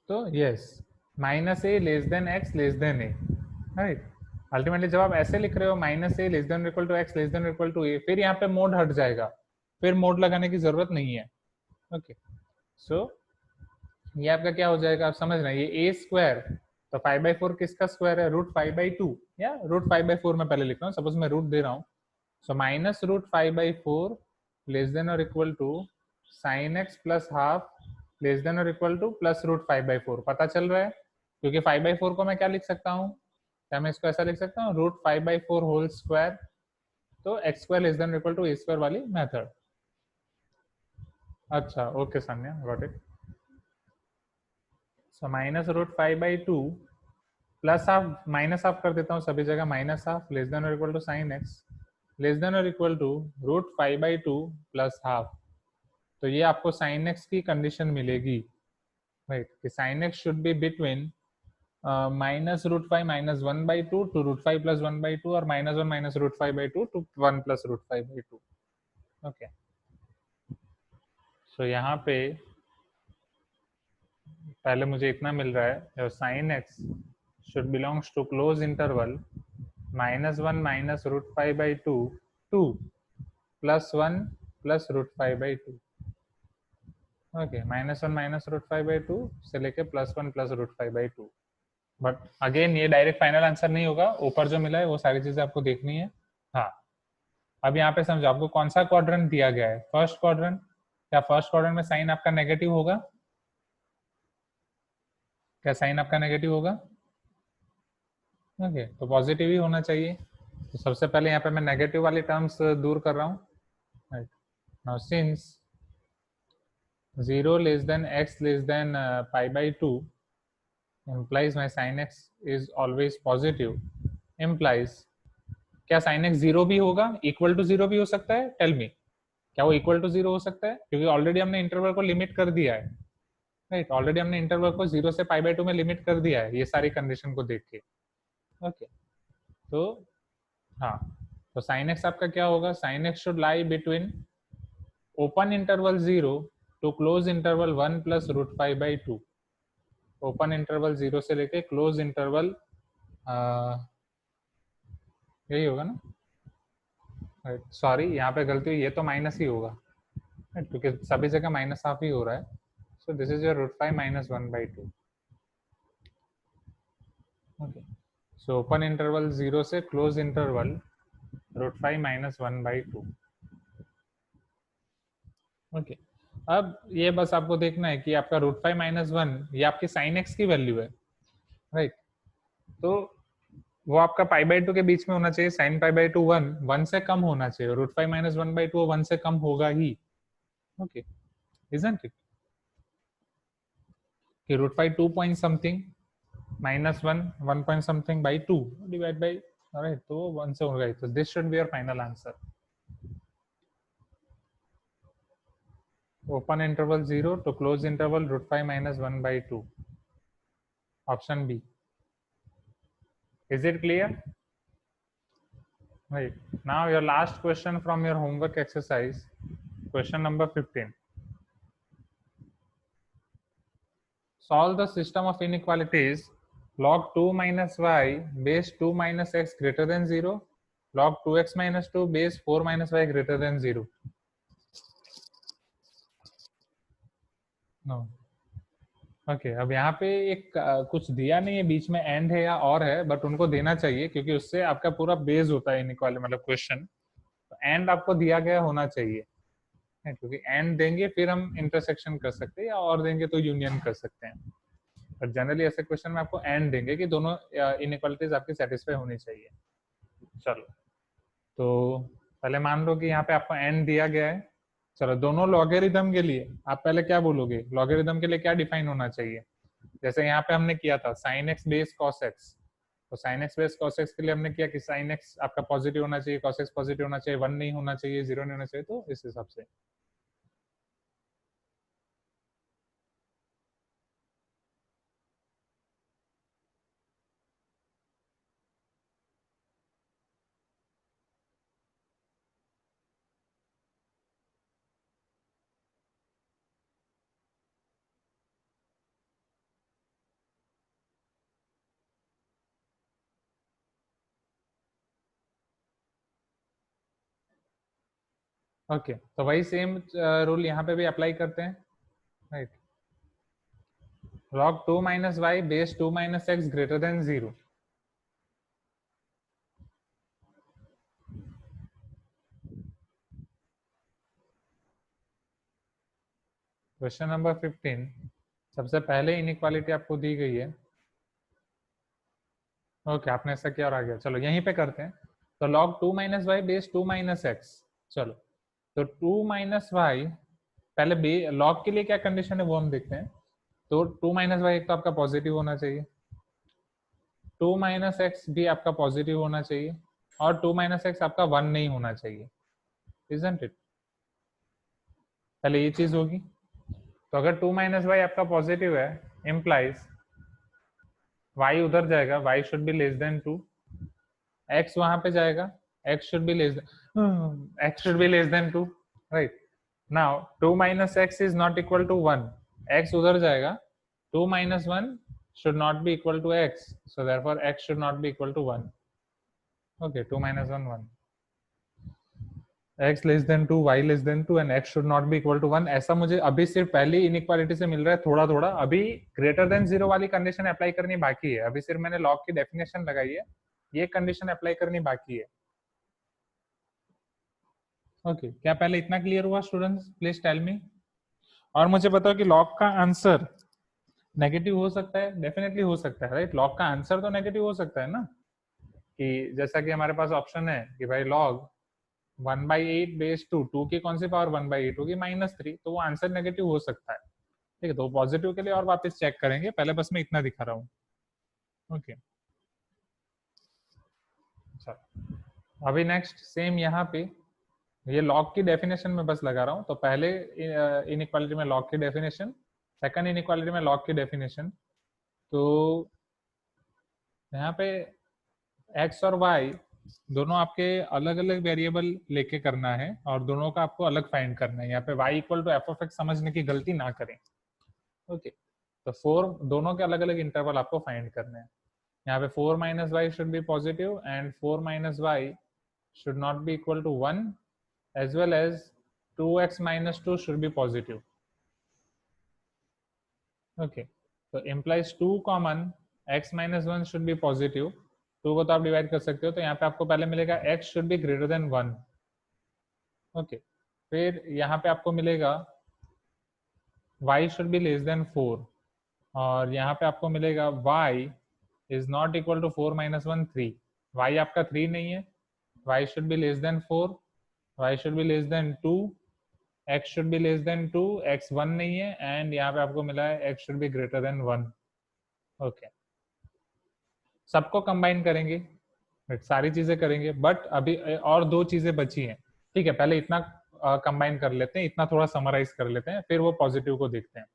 A: तो yes, minus a less than x less than a, right? Ultimately जब आप ऐसे लिख रहे हो minus a less than equal to x less than equal to a, फिर यहाँ पे मोड हट जाएगा, फिर मोड लगाने की जरूरत नहीं है। ओके सो ये आपका क्या हो जाएगा, आप समझ रहे हैं? ये ए स्क्वायर, तो 5/4 किसका स्क्वायर है? √5/2, या √5/4 मैं पहले लिख रहा हूँ, सपोज मैं रूट दे रहा हूँ। सो माइनस √5/4 लेस देन और equal to sine x plus half less than और इक्वल टू प्लस √5/4। पता चल रहा है? क्योंकि 5/4 को मैं क्या लिख सकता हूँ? क्या मैं इसको ऐसा लिख सकता हूँ? √5/4 होल स्क्वायर, तो x square less than equal to a square वाली मेथड। अच्छा okay Sanya, got it. So minus √5/2 plus half, minus half कर देता हूँ सभी जगह, माइनस हाफ लेस देन और equal to sine x less than और इक्वल टू √5/2 प्लस हाफ। तो ये आपको साइन एक्स की कंडीशन मिलेगी, राइट? कि sine x should be between -√5 -1/2 to √5 plus 1/2, और -1 -√5/2 टू 1 प्लस √5/2। ओके सो यहाँ पे पहले मुझे इतना मिल रहा है, sine x should belongs to close interval -1 -√5/2 to +1 plus √5/2। Okay, -1 -√5/2 से लेके +1 प्लस √5/2। बट अगेन ये डायरेक्ट फाइनल आंसर नहीं होगा, ऊपर जो मिला है वो सारी चीजें आपको देखनी है। हाँ, अब यहाँ पे समझो, आपको कौन सा क्वाड्रेंट दिया गया है? First quadrant. क्या फर्स्ट क्वाड्रेंट में साइन आपका नेगेटिव होगा? क्या साइन आपका नेगेटिव होगा? ओके, तो पॉजिटिव ही होना चाहिए। तो सबसे पहले यहाँ पे मैं नेगेटिव वाली टर्म्स दूर कर रहा हूँ, right? Now since 0 less than x less then pi/2 implies my sin x is always positive, implies क्या sin x 0 भी होगा, इक्वल टू 0 भी हो सकता है? टेल मी, क्या वो इक्वल टू 0 हो सकता है? क्योंकि ऑलरेडी हमने इंटरवल को लिमिट कर दिया है, राइट? ऑलरेडी हमने इंटरवल को 0 से pi/2 में लिमिट कर दिया है, ये सारी कंडीशन को देख के। ओके तो हाँ, तो sin x आपका क्या होगा? sin x should lie between open interval 0 to close interval 1 plus √5/2। Open interval 0 से लेके क्लोज इंटरवल, यही होगा ना? सॉरी, यहाँ पे गलती हुई, ये तो माइनस ही होगा, क्योंकि सभी जगह माइनस हाफ ही हो रहा है। So this is your √5 -1/2। Okay so open interval 0 से क्लोज इंटरवल √5 -1/2। ओके, अब ये बस आपको देखना है कि आपका √5 -1 ये आपकी साइन एक्स की वैल्यू है, राइट? तो वो आपका pi/2 के बीच में होना चाहिए, साइन pi/2 1 से कम होना चाहिए, √5 -1/2 1 से कम होगा ही। Okay, isn't it? कि √5 2 point something -1 1 point something by 2 divide by, right? तो 1 से होगा ही, तो this should be your final answer. Open interval 0 to close interval √5 -1/2, option B. Is it clear? Right, now your last question from your homework exercise, question number 15. solve the system of inequalities log 2 minus y base 2 minus x greater than 0, log 2x minus 2 base 4 minus y greater than 0. No okay अब यहाँ पे एक कुछ दिया नहीं है, बीच में and है या और है, बट उनको देना चाहिए क्योंकि उससे आपका पूरा बेस होता है इनइक्वालिटी मतलब क्वेश्चन। तो एंड आपको दिया गया होना चाहिए है, क्योंकि एंड देंगे फिर हम इंटरसेक्शन कर सकते हैं, या और देंगे तो यूनियन कर सकते हैं। पर जनरली ऐसे क्वेश्चन में आपको एंड देंगे कि दोनों इनइक्वालिटीज आपकी सेटिस्फाई होनी चाहिए। चलो तो पहले मान लो कि यहाँ पे आपको एंड दिया गया है। चलो दोनों लॉगरिथम के लिए आप पहले क्या बोलोगे, लॉगरिथम के लिए क्या डिफाइन होना चाहिए? जैसे यहाँ पे हमने किया था sine x base cos x, तो sine x base cos x के लिए हमने किया कि साइन एक्स आपका पॉजिटिव होना चाहिए, कॉस एक्स पॉजिटिव होना चाहिए, 1 नहीं होना चाहिए, 0 नहीं होना चाहिए, तो इस हिसाब से। ओके तो वही सेम रूल यहाँ पे भी अप्लाई करते हैं, right. log 2 minus y base 2 minus x greater than 0। Question number 15 सबसे पहले इनइक्वालिटी आपको दी गई है। ओके आपने ऐसा किया और आ गया, चलो यहीं पे करते हैं। तो log 2 minus y base 2 minus x, चलो तो 2 minus y पहले log के लिए क्या कंडीशन है वो हम देखते हैं। तो 2 minus y एक तो आपका पॉजिटिव होना चाहिए, 2 minus x भी आपका पॉजिटिव होना चाहिए, और 2 minus x आपका 1 नहीं होना चाहिए, isn't it? पहले ये चीज होगी। तो अगर 2 minus y आपका पॉजिटिव है, इम्प्लाइज y उधर जाएगा, y should be less than 2, x वहां पे जाएगा, x should be less than 2, right. Now 2 minus x is not equal to 1, x उधर जाएगा, 2 minus 1 should not be equal to x, so therefore x should not be equal to 1. Okay, 2 minus 1 1, x less than 2, y less than 2 and x should not be equal to 1। ऐसा मुझे अभी सिर्फ पहली inequality से मिल रहा है थोड़ा थोड़ा, अभी ग्रेटर देन 0 वाली कंडीशन अप्लाई करनी बाकी है। अभी सिर्फ मैंने लॉग की डेफिनेशन लगाई है, ये कंडीशन अप्लाई करनी बाकी है। ओके क्या पहले इतना क्लियर हुआ स्टूडेंट्स? Please tell me. और मुझे बताओ कि लॉग का आंसर नेगेटिव हो सकता है? डेफिनेटली हो सकता है, राइट। लॉग का आंसर तो नेगेटिव हो सकता है ना, कि जैसा कि हमारे पास ऑप्शन है कि भाई लॉग 1/8 बेस 2, 2 की कौन सी पावर 1/8 होगी? -3, तो वो आंसर नेगेटिव हो सकता है, ठीक है। तो पॉजिटिव के लिए और वापस चेक करेंगे, पहले बस मैं इतना दिखा रहा हूँ। ओके चलो अभी नेक्स्ट सेम यहाँ पे ये लॉग की डेफिनेशन में बस लगा रहा हूँ। तो पहले इनइक्वालिटी में लॉग की डेफिनेशन, सेकंड इनइक्वालिटी में लॉग की डेफिनेशन। तो यहाँ पे एक्स और वाई दोनों आपके अलग अलग वेरिएबल लेके करना है, और दोनों का आपको अलग फाइंड करना है। यहाँ पे y equal to f of x समझने की गलती ना करें, ओके। तो 4 दोनों के अलग अलग इंटरवल आपको फाइंड करने हैं। यहाँ पे 4 minus y should be positive and 4 minus y should not be equal to 1, as well as 2x minus 2 should be positive, okay. तो implies 2 common, x minus 1 should be positive, 2 को तो आप divide कर सकते हो, तो यहाँ पे आपको पहले मिलेगा x should be greater than 1, okay. फिर यहाँ पे आपको मिलेगा y should be less than 4, और यहाँ पे आपको मिलेगा y is not equal to 4 minus 1 3, y आपका 3 नहीं है, y should be less than 4, y should be less than 2, x should be less than 2, x 1 नहीं है, एंड यहाँ पे आपको मिला है x should be greater than 1, okay. सबको कंबाइन करेंगे, सारी चीजें करेंगे, बट अभी और दो चीजें बची हैं, ठीक है। पहले इतना कंबाइन कर लेते हैं, इतना थोड़ा समराइज कर लेते हैं, फिर वो पॉजिटिव को देखते हैं।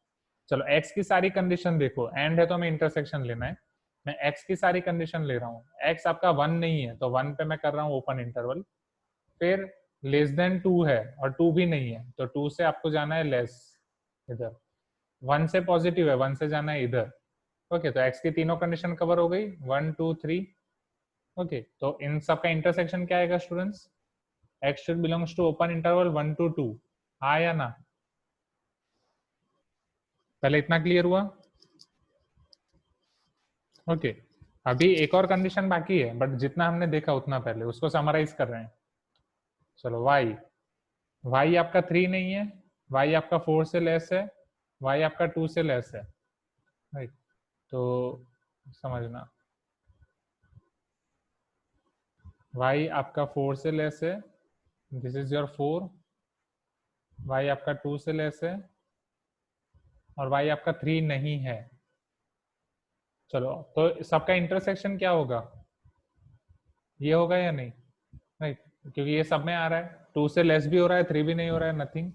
A: चलो x की सारी कंडीशन देखो, एंड है तो हमें इंटरसेक्शन लेना है। मैं x की सारी कंडीशन ले रहा हूँ, x आपका 1 नहीं है तो 1 पे मैं कर रहा हूँ ओपन इंटरवल, फिर लेस देन 2 है और 2 भी नहीं है, तो 2 से आपको जाना है लेस इधर, 1 से पॉजिटिव है, 1 से जाना है इधर। ओके, तो x की तीनों कंडीशन कवर हो गई, 1 2 3। ओके, तो इन सब का इंटरसेक्शन क्या आएगा students? x should belongs to open interval 1 to 2। हाँ या ना? पहले इतना क्लियर हुआ? ओके, अभी एक और कंडीशन बाकी है, बट जितना हमने देखा उतना पहले उसको समराइज कर रहे हैं। चलो y आपका 3 नहीं है, y आपका 4 से लेस है, y आपका 2 से लेस है, राइट? तो समझना, y आपका 4 से लेस है, दिस इज योर 4, y आपका 2 से लेस है, और y आपका 3 नहीं है। चलो, तो सबका इंटरसेक्शन क्या होगा? ये होगा या नहीं? राइट, क्योंकि ये सब में आ रहा है, 2 से लेस भी हो रहा है, 3 भी नहीं हो रहा है, nothing.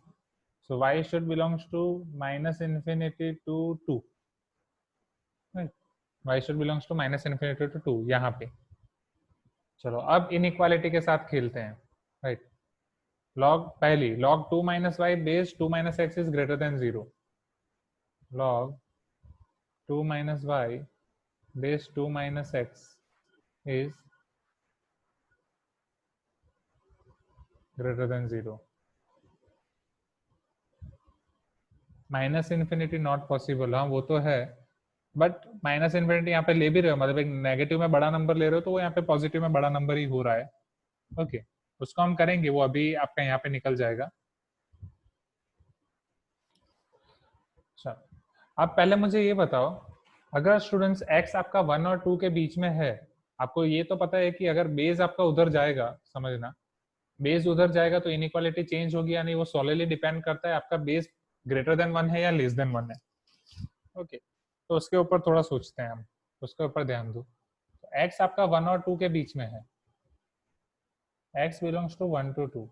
A: So y should belongs to minus infinity to 2, right? y should belongs to minus infinity to 2 यहाँ पे। चलो, अब इनइक्वालिटी के साथ खेलते हैं, राइट? लॉग पहली, log 2 minus y base 2 minus x is greater than 0। log 2 minus y base 2 minus x is greater than 0। Minus infinity not possible, हाँ वो तो है, बट माइनस इन्फिनिटी यहाँ पे ले भी रहे हो, मतलब एक नेगेटिव में बड़ा नंबर ले रहे हो, तो वो यहाँ पे पॉजिटिव में बड़ा नंबर ही हो रहा है। ओके, उसको हम करेंगे, वो अभी आपका यहाँ पे निकल जाएगा। अच्छा, अब पहले मुझे ये बताओ, अगर स्टूडेंट्स x आपका 1 और 2 के बीच में है, आपको ये तो पता है कि अगर बेस आपका उधर जाएगा, समझना, बेस उधर जाएगा तो इनइक्वालिटी चेंज होगी या नहीं, वो सोलिडली डिपेंड करता है आपका बेस ग्रेटर देन 1 है या लेस देन 1 है। ओके, तो उसके ऊपर थोड़ा सोचते हैं हम, उसके ऊपर ध्यान दो। तो x आपका 1 और 2 के बीच में है, x belongs to 1 to 2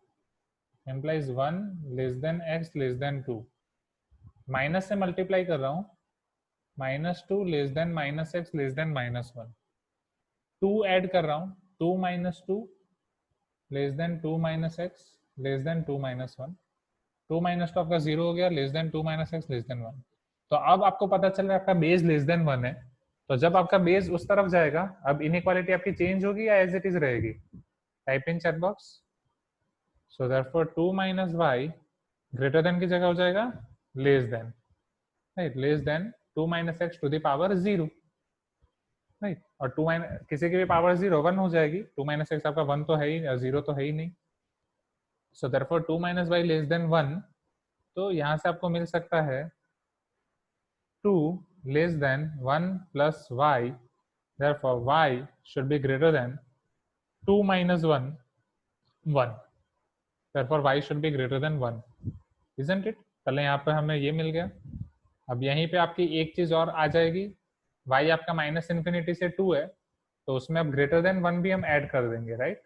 A: implies 1 less than x less than 2। Minus से मल्टीप्लाई कर रहा हूँ, -2 less than -x less than -1। 2 add कर रहा हूँ, 2 - 2 less than 2 - x less than 2 - 1। 2 - 2 आपका 0 हो गया, less than 2 - x less than 1। तो अब आपको पता चल रहा है आपका बेस लेस देन 1 है, तो जब आपका बेस उस तरफ जाएगा, अब इनइक्वालिटी आपकी चेंज होगी या एज इट इज रहेगी? Type in chat box. So therefore 2 - y greater than की जगह हो जाएगा less than, right? Less than 2 - x to the power 0, right? और 2 किसी की भी पावर 0 1 हो जाएगी, 2 - x आपका 1 तो है ही, 0 तो है ही नहीं। सो देयरफॉर 2 - y लेस देन 1, तो यहाँ से आपको मिल सकता है 2 less than 1 plus y, therefore y should be greater than 2 minus 1, 1, therefore y should be greater than 1, isn't it? पहले यहाँ पे हमें ये मिल गया। अब यहीं पे आपकी एक चीज और आ जाएगी, y आपका माइनस इन्फिनिटी से 2 है, तो उसमें अब ग्रेटर देन 1 भी हम ऐड कर देंगे, राइट?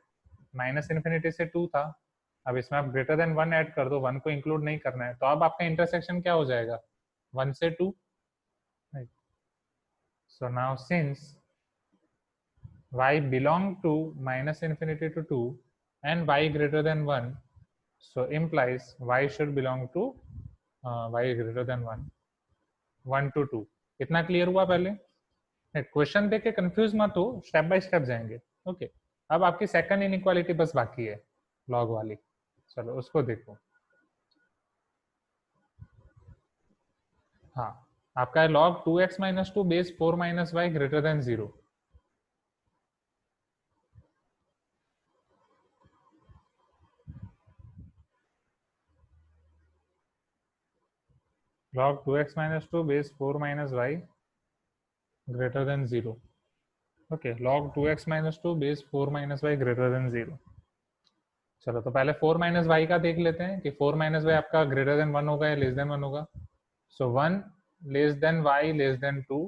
A: माइनस इन्फिनिटी से 2 था, अब इसमें आप ग्रेटर देन 1 ऐड कर दो, 1 को इंक्लूड नहीं करना है, तो अब आपका इंटरसेक्शन क्या हो जाएगा? 1 से 2, right? So now since y belong to minus infinity to 2 and y greater than 1, so implies y should belong to y greater than 1, 1 to 2। इतना क्लियर हुआ? पहले क्वेश्चन देख के कंफ्यूज मत हो, स्टेप बाय स्टेप जाएंगे। ओके, अब आपकी सेकंड इनइक्वालिटी बस बाकी है, लॉग वाली। चलो उसको देखो। हाँ, आपका है log 2x - 2 base 4 - y greater than 0। log 2x - 2 base 4 - y greater than 0। Okay, log 2x - 2 base 4 - y greater than 0। चलो, तो पहले 4 - y का देख लेते हैं कि 4 - y आपका ग्रेटर देन 1 होगा या लेस देन 1 होगा। सो 1 less then y less than 2,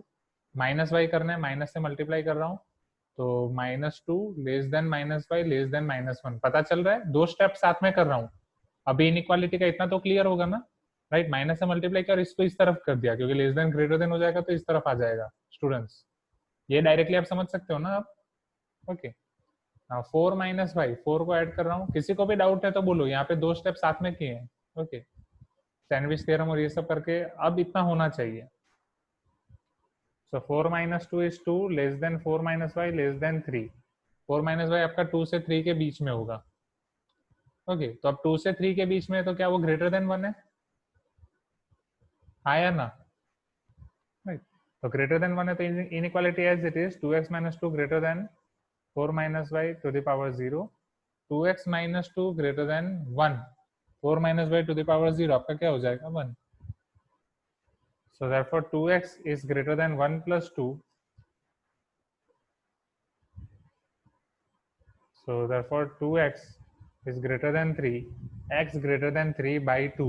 A: minus y करना है, माइनस से मल्टीप्लाई कर रहा हूँ, तो -2 less then -y less than -1। पता चल रहा है, दो स्टेप साथ में कर रहा हूँ। अभी इनइक्वालिटी का इतना तो क्लियर होगा ना, राइट? माइनस से मल्टीप्लाई कर, इसको इस तरफ कर दिया, क्योंकि लेस देन ग्रेटर देन हो जाएगा तो इस तरफ आ जाएगा स्टूडेंट्स। ये डायरेक्टली आप समझ सकते हो ना आप? ओके, 4 - y, 4 को ऐड कर रहा हूँ। किसी को भी डाउट है तो बोलो, यहाँ पे दो स्टेप साथ में किए हैं। ओके, सैंडविच थ्योरम और ये सब करके अब इतना होना चाहिए। So 4 minus 2 is 2, less than 4 minus y, less than 3। 4 minus y आपका 2 से 3 के बीच में होगा। ओके, तो अब 2 से 3 के बीच में, तो क्या वो ग्रेटर देन 1 है? हाँ या ना? राइट, तो ग्रेटर देन 1 है, तो inequality as it is 2x minus 2 greater than 4 minus y to the power 0, 2x minus 2 greater than 1, 4 minus y to the power 0, आपका क्या हो जाएगा? 1। So therefore 2x is greater than 1 plus 2. So therefore 2x is greater than 3, x greater than 3 by 2.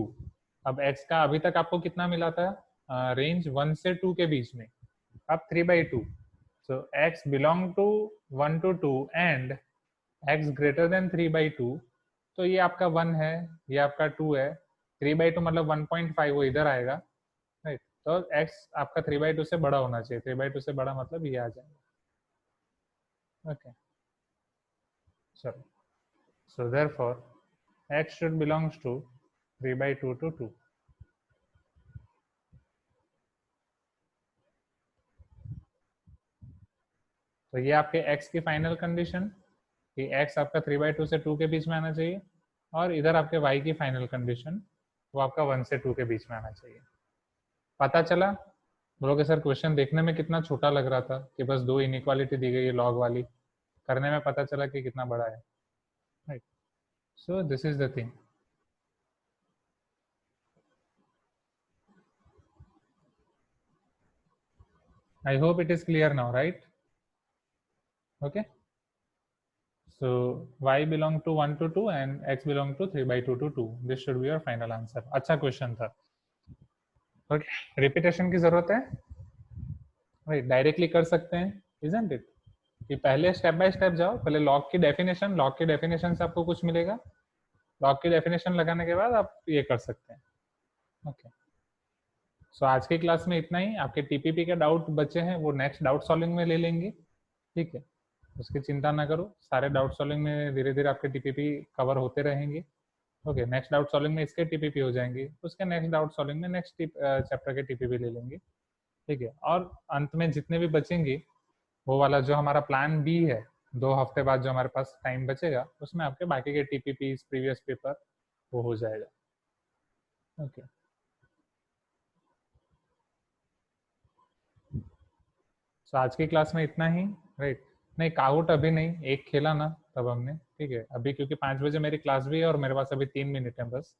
A: अब x का अभी तक आपको कितना मिला था? रेंज 1 से 2 के बीच में, अब 3 by 2. So x belong to 1 to 2 and x greater than 3 by 2. तो ये आपका 1 है, ये आपका 2 है, 3 by 2 मतलब 1.5, वो इधर आएगा, राइट। तो x आपका 3 by 2 से बड़ा होना चाहिए, 3 by 2 से बड़ा मतलब ये आ जाएगा। ओके, चलो, so therefore x should belongs to 3 by 2 to 2. तो ये आपके x की फाइनल कंडीशन कि x आपका 3 by 2 से 2 के बीच में आना चाहिए, और इधर आपके y की फाइनल कंडीशन वो आपका 1 से 2 के बीच में आना चाहिए। पता चला? बोलोगे सर क्वेश्चन देखने में कितना छोटा लग रहा था कि बस 2 इनइक्वालिटी दी गई है लॉग वाली, करने में पता चला कि कितना बड़ा है, right. So this is the thing. I hope it is clear now, right? Okay. So y belong to 1 to 2 and x belong to 3 by 2 to 2. This should be your final answer. अच्छा question था। Okay. Repetition की जरूरत है? भाई directly कर सकते हैं, isn't it? कि पहले स्टेप बाय स्टेप जाओ, पहले लॉग की डेफिनेशन से आपको कुछ मिलेगा, लॉग की डेफिनेशन लगाने के बाद आप ये कर सकते हैं। ओके, सो आज की क्लास में इतना ही। आपके टीपीपी के डाउट बचे हैं वो नेक्स्ट डाउट सॉल्विंग में ले लेंगे, ठीक है, उसकी चिंता ना करो, सारे डाउट सॉल्विंग में धीरे धीरे आपके टीपीपी कवर होते रहेंगे। ओके, नेक्स्ट डाउट सॉल्विंग में इसके टीपीपी हो जाएंगे, उसके नेक्स्ट डाउट सॉल्विंग में नेक्स्ट चैप्टर के टीपीपी ले लेंगे, ठीक है। और अंत में जितने भी बचेंगे वो वाला जो हमारा प्लान बी है, 2 हफ्ते बाद जो हमारे पास टाइम बचेगा उसमें आपके बाकी के टीपीपी प्रीवियस पेपर वो हो जाएगा। ओके, तो आज की क्लास में इतना ही, राइट। नहीं, काउट अभी नहीं, एक खेला ना तब हमने, ठीक है। अभी क्योंकि 5 बजे मेरी क्लास भी है और मेरे पास अभी 3 मिनट है बस।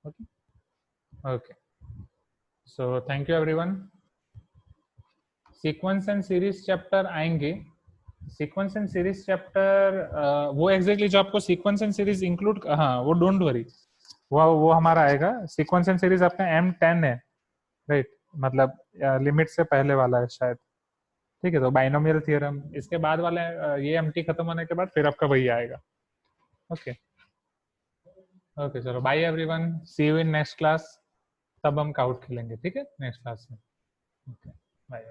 A: Okay, okay, so thank you everyone. Sequence and series chapter आएंगे। सीक्वेंस एंड सीरीज चैप्टर वो एग्जैक्टली जो आपको सीक्वेंस एंड सीरीज इंक्लूड, हाँ वो डोंट वरी, वो हमारा आएगा। सीक्वेंस एंड सीरीज आपका M10 है, राइट, मतलब लिमिट से पहले वाला है शायद, ठीक है। तो बाइनोमियल थ्योरम इसके बाद वाले ये एमटी खत्म होने के बाद फिर आपका वही आएगा। ओके, ओके, चलो bye everyone, see you in next class. तब हम काउट खेलेंगे, ठीक है, नेक्स्ट क्लास में। Okay, bye.